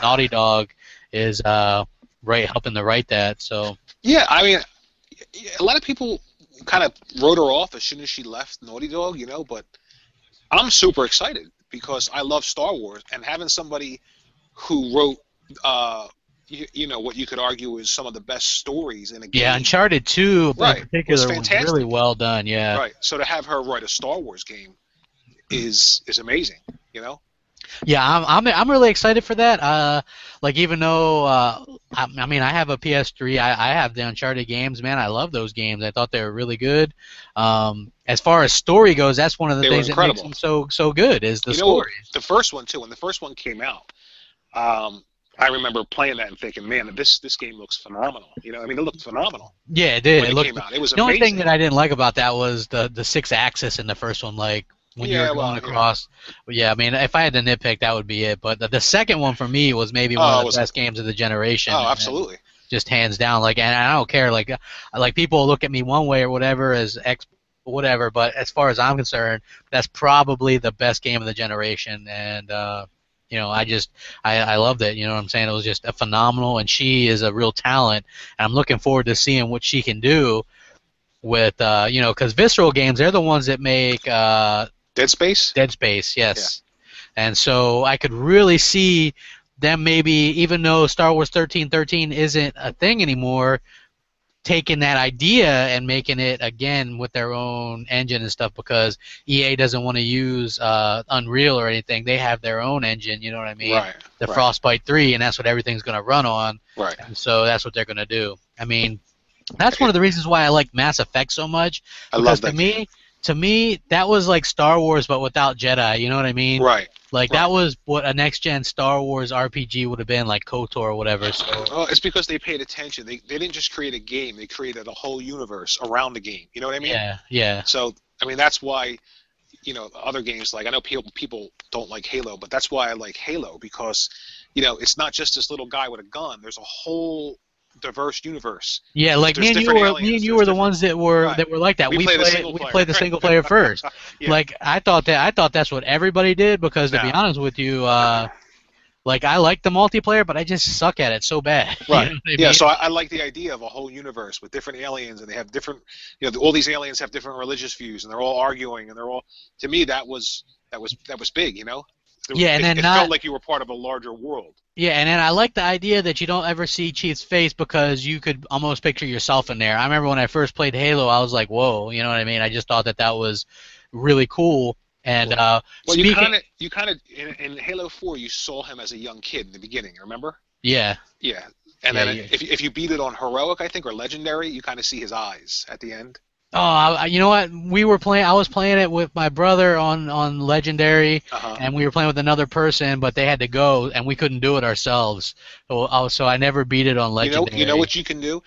Naughty Dog is helping to write that. So Yeah, I mean, a lot of people kind of wrote her off as soon as she left Naughty Dog, you know. But I'm super excited because I love Star Wars, and having somebody who wrote, you know, what you could argue is some of the best stories in a game. Yeah, Uncharted 2 in Right, particular was was fantastic. really well done. Yeah. Right. So to have her write a Star Wars game is amazing, you know. Yeah, I'm really excited for that. Like even though I mean I have a PS3, I have the Uncharted games. Man, I love those games. I thought they were really good. As far as story goes, that's one of the They were things that makes incredible. them so good is the You know, story. the first one too. When the first one came out, I remember playing that and thinking, man, this game looks phenomenal. You know, I mean, it looked phenomenal Yeah, it did. when It it looked. came out. It was The only thing amazing. that I didn't like about that was the six axis in the first one. Like when you were Yeah, going well, you know. across. Yeah, I mean, if I had to nitpick, that would be it. But the second one for me was maybe one Oh, of it the was. best games of the generation. Oh, And absolutely. just hands down. Like, and I don't care. Like people look at me one way or whatever as X, whatever. But as far as I'm concerned, that's probably the best game of the generation. And you know, I loved it. You know what I'm saying? It was just a phenomenal, and she is a real talent. And I'm looking forward to seeing what she can do with you know, because Visceral Games, they're the ones that make Dead Space. Dead Space, yes. And so I could really see them maybe, even though Star Wars 1313 isn't a thing anymore, taking that idea and making it again with their own engine and stuff because EA doesn't want to use Unreal or anything. They have their own engine, you know what I mean? Right. The Right. Frostbite 3, and that's what everything's going to run on. Right. And so that's what they're going to do. I mean, that's one of the reasons why I like Mass Effect so much. I Because love that game. to me, that was like Star Wars but without Jedi. You know what I mean? Right. Like Right. that was what a next gen Star Wars RPG would have been, like KOTOR or whatever. So Well, it's because they paid attention. They didn't just create a game; they created a whole universe around the game. You know what I mean? yeah, yeah, So I mean that's why, you know, other games, like I know people don't like Halo, but that's why I like Halo, because, you know, it's not just this little guy with a gun. There's a whole diverse universe. yeah. Like There's me and different you aliens, were the different- ones that were Right. like that. We played the single we player. played the single player first. Yeah. Like I thought that's what everybody did because to be No. honest with you, like I like the multiplayer, but I just suck at it so bad. You Right. know what I Yeah. mean? So I like the idea of a whole universe with different aliens, and they have different, you know, all these aliens have different religious views, and they're all arguing, and they're all. To me, that was big. You know. Yeah, and then it not- felt like you were part of a larger world. Yeah, and then I like the idea that you don't ever see Chief's face because you could almost picture yourself in there. I remember when I first played Halo, I was like, whoa, you know what I mean? I just thought that was really cool. And Well, speaking, you kind of in Halo 4, you saw him as a young kid in the beginning. Remember? yeah, Yeah. And Yeah, then yeah. if you beat it on heroic, I think, or legendary, you kind of see his eyes at the end. oh, you know what? I was playing it with my brother on Legendary, Uh-huh. and we were playing with another person, but they had to go, and we couldn't do it ourselves. So I never beat it on Legendary. You know what you can do?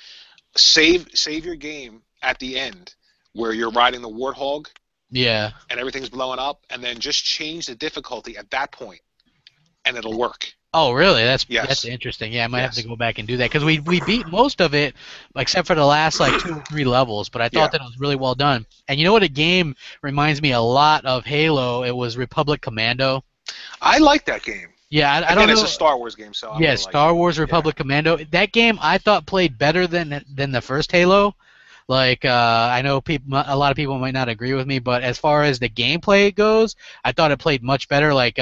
Save your game at the end where you're riding the Warthog Yeah. and everything's blowing up, and then just change the difficulty at that point, and it'll work. Oh, really? That's Yes. interesting. Yeah, I might have Yes. to go back and do that because we beat most of it, except for the last like 2 or 3 levels. But I thought Yeah. that it was really well done. And you know what? A game reminds me a lot of Halo. It was Republic Commando. I like that game. Yeah, I Again, don't know. it's a Star Wars game, so I Yeah, really Star Wars Republic Commando. That game I thought played better than the first Halo. Like I know a lot of people might not agree with me, but as far as the gameplay goes, I thought it played much better. Like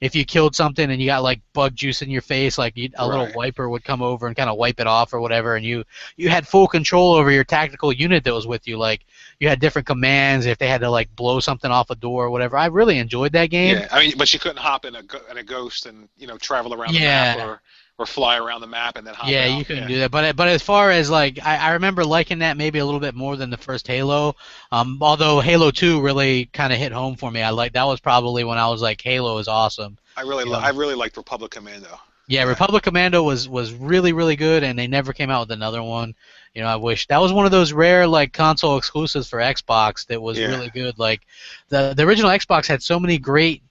if you killed something and you got like bug juice in your face, like a little Right. wiper would come over and kind of wipe it off or whatever, and you had full control over your tactical unit that was with you. Like you had different commands if they had to like blow something off a door or whatever. I really enjoyed that game. Yeah, I mean, but you couldn't hop in a ghost and, you know, travel around the Yeah. map or fly around the map and then hop Yeah, out. you couldn't do that. But as far as like, I remember liking that maybe a little bit more than the first Halo. Although Halo 2 really kind of hit home for me. That was probably when I was like, Halo is awesome. I really liked Republic Commando. Yeah, Republic Commando was really really good, and they never came out with another one. You know, I wish that was one of those rare like console exclusives for Xbox that was Yeah. really good. Like the original Xbox had so many great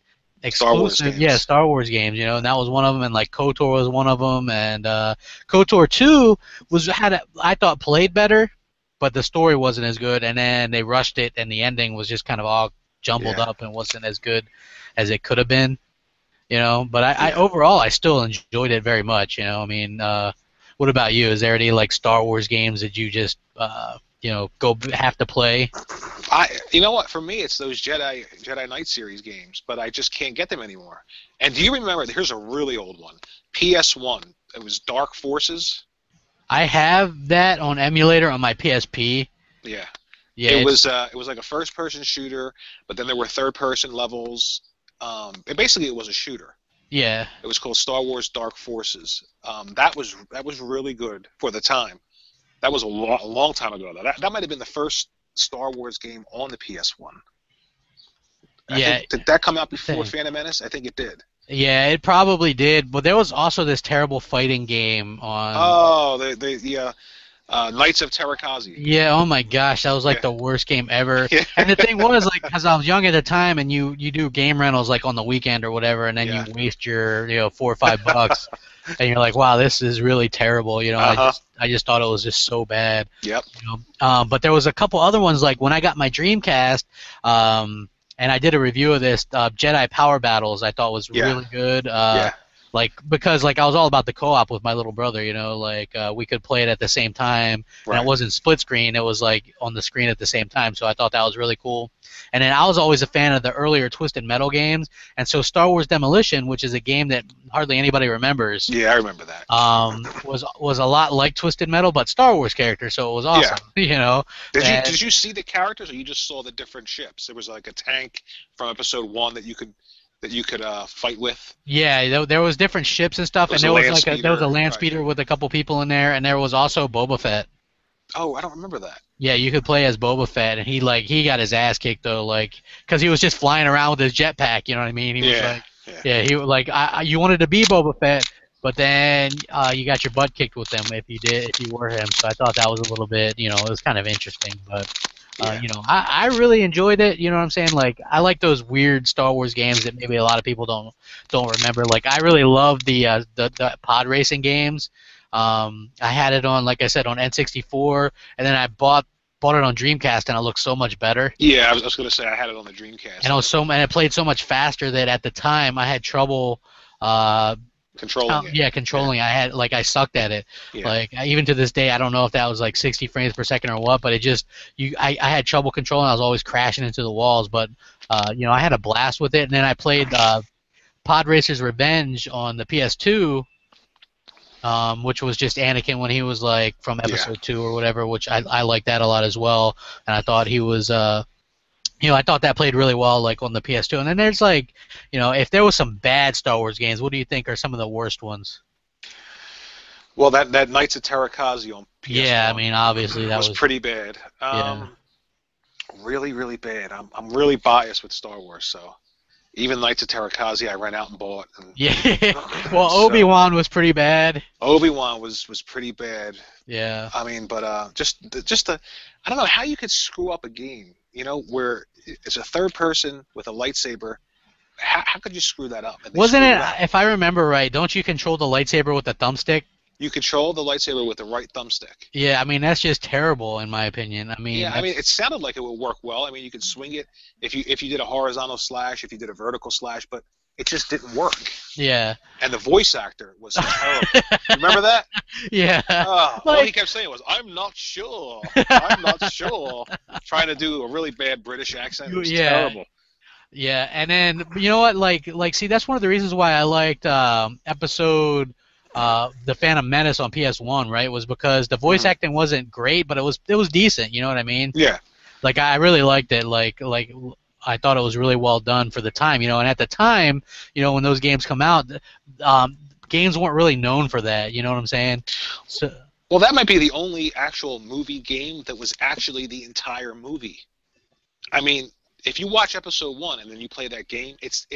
Star Wars exclusive, games. Star Wars games. You know, and that was one of them, and like KOTOR was one of them, and KOTOR 2 I thought played better, but the story wasn't as good, and then they rushed it, and the ending was just kind of all jumbled Yeah. up and wasn't as good as it could have been. You know, but I Yeah. overall I still enjoyed it very much. You know, I mean, what about you? Is there any like Star Wars games that you just have to play. You know what? For me, it's those Jedi Knight series games, but I just can't get them anymore. And do you remember? Here's a really old one, PS1. It was Dark Forces. I have that on emulator on my PSP. Yeah. Yeah. It was like a first-person shooter, but then there were third-person levels. It was a shooter. Yeah. It was called Star Wars Dark Forces. That was really good for the time. That was a long time ago, though. That might have been the first Star Wars game on the PS1. Did that come out before Phantom Menace? I think it did. Yeah, it probably did. But there was also this terrible fighting game on. Oh, the Knights of Terrakazi. Yeah, oh my gosh, that was like the worst game ever. Yeah. And the thing was, like, because I was young at the time, and you do game rentals like on the weekend or whatever, and then you waste your $4 or $5, and you're like, wow, this is really terrible. I just thought it was just so bad. Yep. But there was a couple other ones, like when I got my Dreamcast, and I did a review of this, Jedi Power Battles. I thought was really good. Because I was all about the co-op with my little brother, we could play it at the same time, and it wasn't split screen, it was like on the screen at the same time, so I thought that was really cool. And then I was always a fan of the earlier Twisted Metal games, and so Star Wars Demolition, which is a game that hardly anybody remembers. Yeah, I remember that. Was a lot like Twisted Metal, but Star Wars characters, so it was awesome. Yeah. Did you see the characters, or you just saw the different ships? There was like a tank from Episode 1 that you could fight with. Yeah, there was different ships and stuff, and there was a land speeder with a couple people in there, and there was also Boba Fett. Oh, I don't remember that. Yeah, you could play as Boba Fett, and he got his ass kicked though, because he was just flying around with his jetpack. You know what I mean? You wanted to be Boba Fett, but then you got your butt kicked with him if you were him. So I thought that was a little bit, it was kind of interesting, but. I really enjoyed it. You know what I'm saying? Like, I like those weird Star Wars games that maybe a lot of people don't remember. Like, I really love the pod racing games. I had it on, like I said, on N64, and then I bought it on Dreamcast, and it looked so much better. Yeah, I was going to say I had it on the Dreamcast. And it played so much faster that at the time I had trouble. Controlling it. I sucked at it. Yeah. Even to this day, I don't know if that was 60 frames per second or what, but I had trouble controlling. I was always crashing into the walls, but I had a blast with it. And then I played Pod Racer's Revenge on the PS2, which was just Anakin when he was from Episode 2 or whatever, which I liked that a lot as well. And I thought he was. I thought that played really well, on the PS2. And then there's, if there was some bad Star Wars games, what do you think are some of the worst ones? Well, that Knights of Terrakazi on PS1. Yeah, I mean, obviously that was pretty bad. Really, really bad. I'm really biased with Star Wars, so even Knights of Terrakazi I ran out and bought. Well, Obi-Wan was pretty bad. Obi-Wan was pretty bad. Yeah. I mean, but I don't know how you could screw up a game. Where it's a third person with a lightsaber. How could you screw that up? Wasn't it, if I remember right, don't you control the lightsaber with the thumbstick? You control the lightsaber with the right thumbstick. Yeah, I mean, that's just terrible in my opinion. It sounded like it would work well. I mean, you could swing it if you did a horizontal slash, if you did a vertical slash, but it just didn't work. Yeah. And the voice actor was terrible. Remember that? Yeah. All he kept saying was, "I'm not sure. I'm not sure." Trying to do a really bad British accent. It was terrible. Yeah, and then you know what? See, that's one of the reasons why I liked episode The Phantom Menace on PS1, right? Was because the voice acting wasn't great, but it was decent. You know what I mean? Yeah. I really liked it. I thought it was really well done for the time, and at the time, when those games come out, games weren't really known for that, you know what I'm saying? So, well, that might be the only actual movie game that was actually the entire movie. I mean, if you watch Episode 1 and then you play that game, it's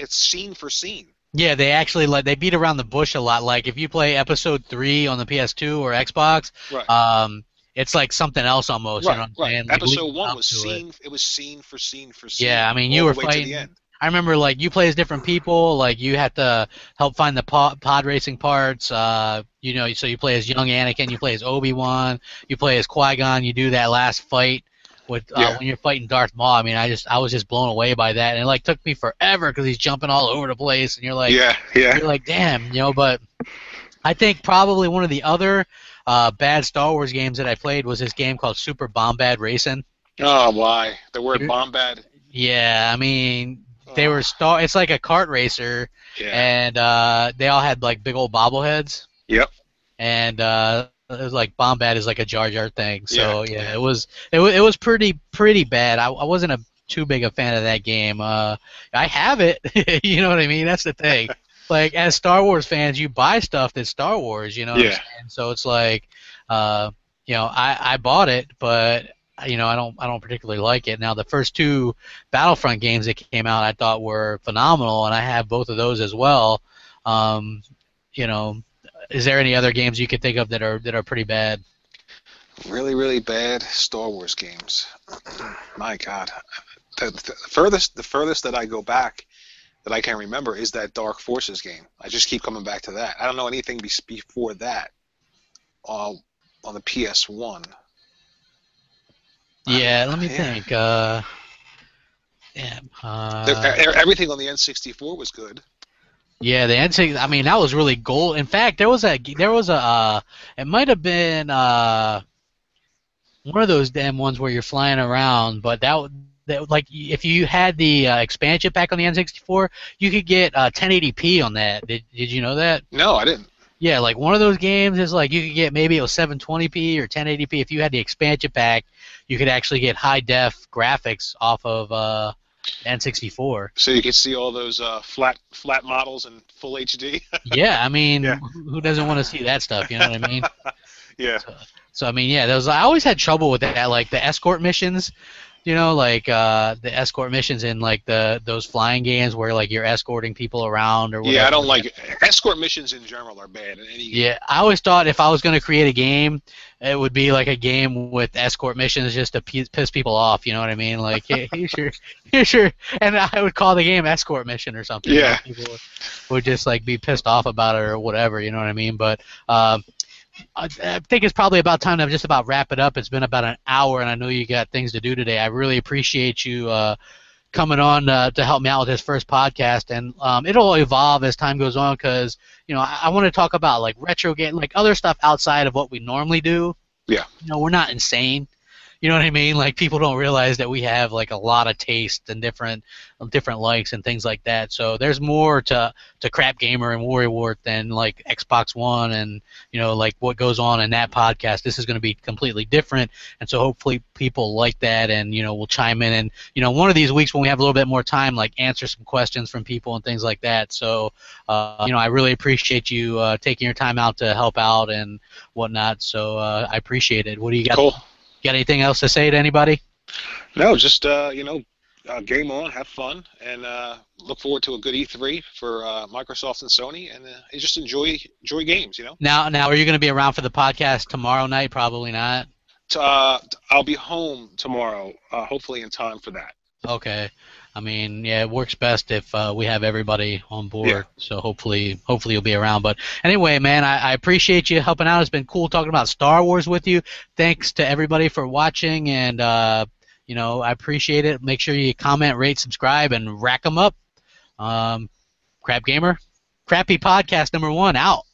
scene for scene. Yeah, they actually they beat around the bush a lot. If you play Episode 3 on the PS2 or Xbox, right. It's like something else almost. Right, you know what I'm saying? Episode 1 was scene. It was scene for scene for scene. Yeah, I mean, you were fighting. To the end. I remember you play as different people. You had to help find the pod racing parts. So you play as young Anakin. You play as Obi-Wan. You play as Qui-Gon. You do that last fight with when you're fighting Darth Maul. I mean, I was just blown away by that, and it took me forever because he's jumping all over the place, and you're like, yeah. You're like, damn, But I think probably one of the other bad Star Wars games that I played was this game called Super Bombad Racing. Oh, why? The word Bombad? Yeah, I mean, they Oh, were it's like a kart racer, yeah. and they all had like big old bobbleheads, Yep. and it was like Bombad is like a Jar Jar thing. Yeah. So yeah, Yeah. it was pretty bad. I wasn't too big a fan of that game. I have it, you know what I mean? That's the thing. Like as Star Wars fans, you buy stuff that's Star Wars, you know what I'm Yeah. saying? So it's like, uh, I bought it, but I don't particularly like it. Now the first two Battlefront games that came out I thought were phenomenal, and I have both of those as well. Um, you know, is there any other games you could think of that are pretty bad? Really, really bad Star Wars games. My God. The furthest that I go back that I can remember is that Dark Forces game. I just keep coming back to that. I don't know anything before that on the PS1. Yeah, let me Yeah. think. Yeah, Everything on the N64 was good. yeah, the N6. I mean, that was really gold. In fact, there was a it might have been one of those damn ones where you're flying around, but that like if you had the expansion pack on the N64, you could get 1080p on that. Did you know that? No, I didn't. Yeah, like one of those games is like you could get maybe it was 720p or 1080p. If you had the expansion pack, you could actually get high def graphics off of N64. So you can see all those flat models in full HD. Yeah, I mean, Yeah. who doesn't want to see that stuff? You know what I mean? Yeah. So I mean, yeah, I always had trouble with that, like the escort missions. Like the escort missions in like those flying games where like you're escorting people around or whatever. Yeah, I don't like escort missions in general are bad in any game. Yeah, I always thought if I was going to create a game, it would be like a game with escort missions just to piss people off. You know what I mean? Like, hey, here's your, and I would call the game escort mission or something. Yeah. People would just like be pissed off about it or whatever. You know what I mean? But I think it's probably about time to just about wrap it up. It's been about an hour, and I know you got things to do today. I really appreciate you coming on to help me out with this first podcast, and it'll evolve as time goes on because I want to talk about like retro game, like other stuff outside of what we normally do. Yeah. We're not insane. You know what I mean? Like people don't realize that we have like a lot of taste and different likes and things like that. So there's more to Crapgamer and WarRRYWART than like Xbox One and like what goes on in that podcast. This is going to be completely different, and so hopefully people like that and we'll chime in and one of these weeks when we have a little bit more time, like answer some questions from people and things like that. So I really appreciate you taking your time out to help out and whatnot. So I appreciate it. What do you got? Cool. Got anything else to say to anybody? No, just game on, have fun, and look forward to a good E3 for Microsoft and Sony, and just enjoy games. Now, are you going to be around for the podcast tomorrow night? Probably not. I'll be home tomorrow, hopefully in time for that. Okay. I mean, yeah, it works best if we have everybody on board. Yeah. So hopefully you'll be around. But anyway, man, I appreciate you helping out. It's been cool talking about Star Wars with you. Thanks to everybody for watching, and I appreciate it. Make sure you comment, rate, subscribe, and rack them up. Crap Gamer, Crappy Podcast #1 out.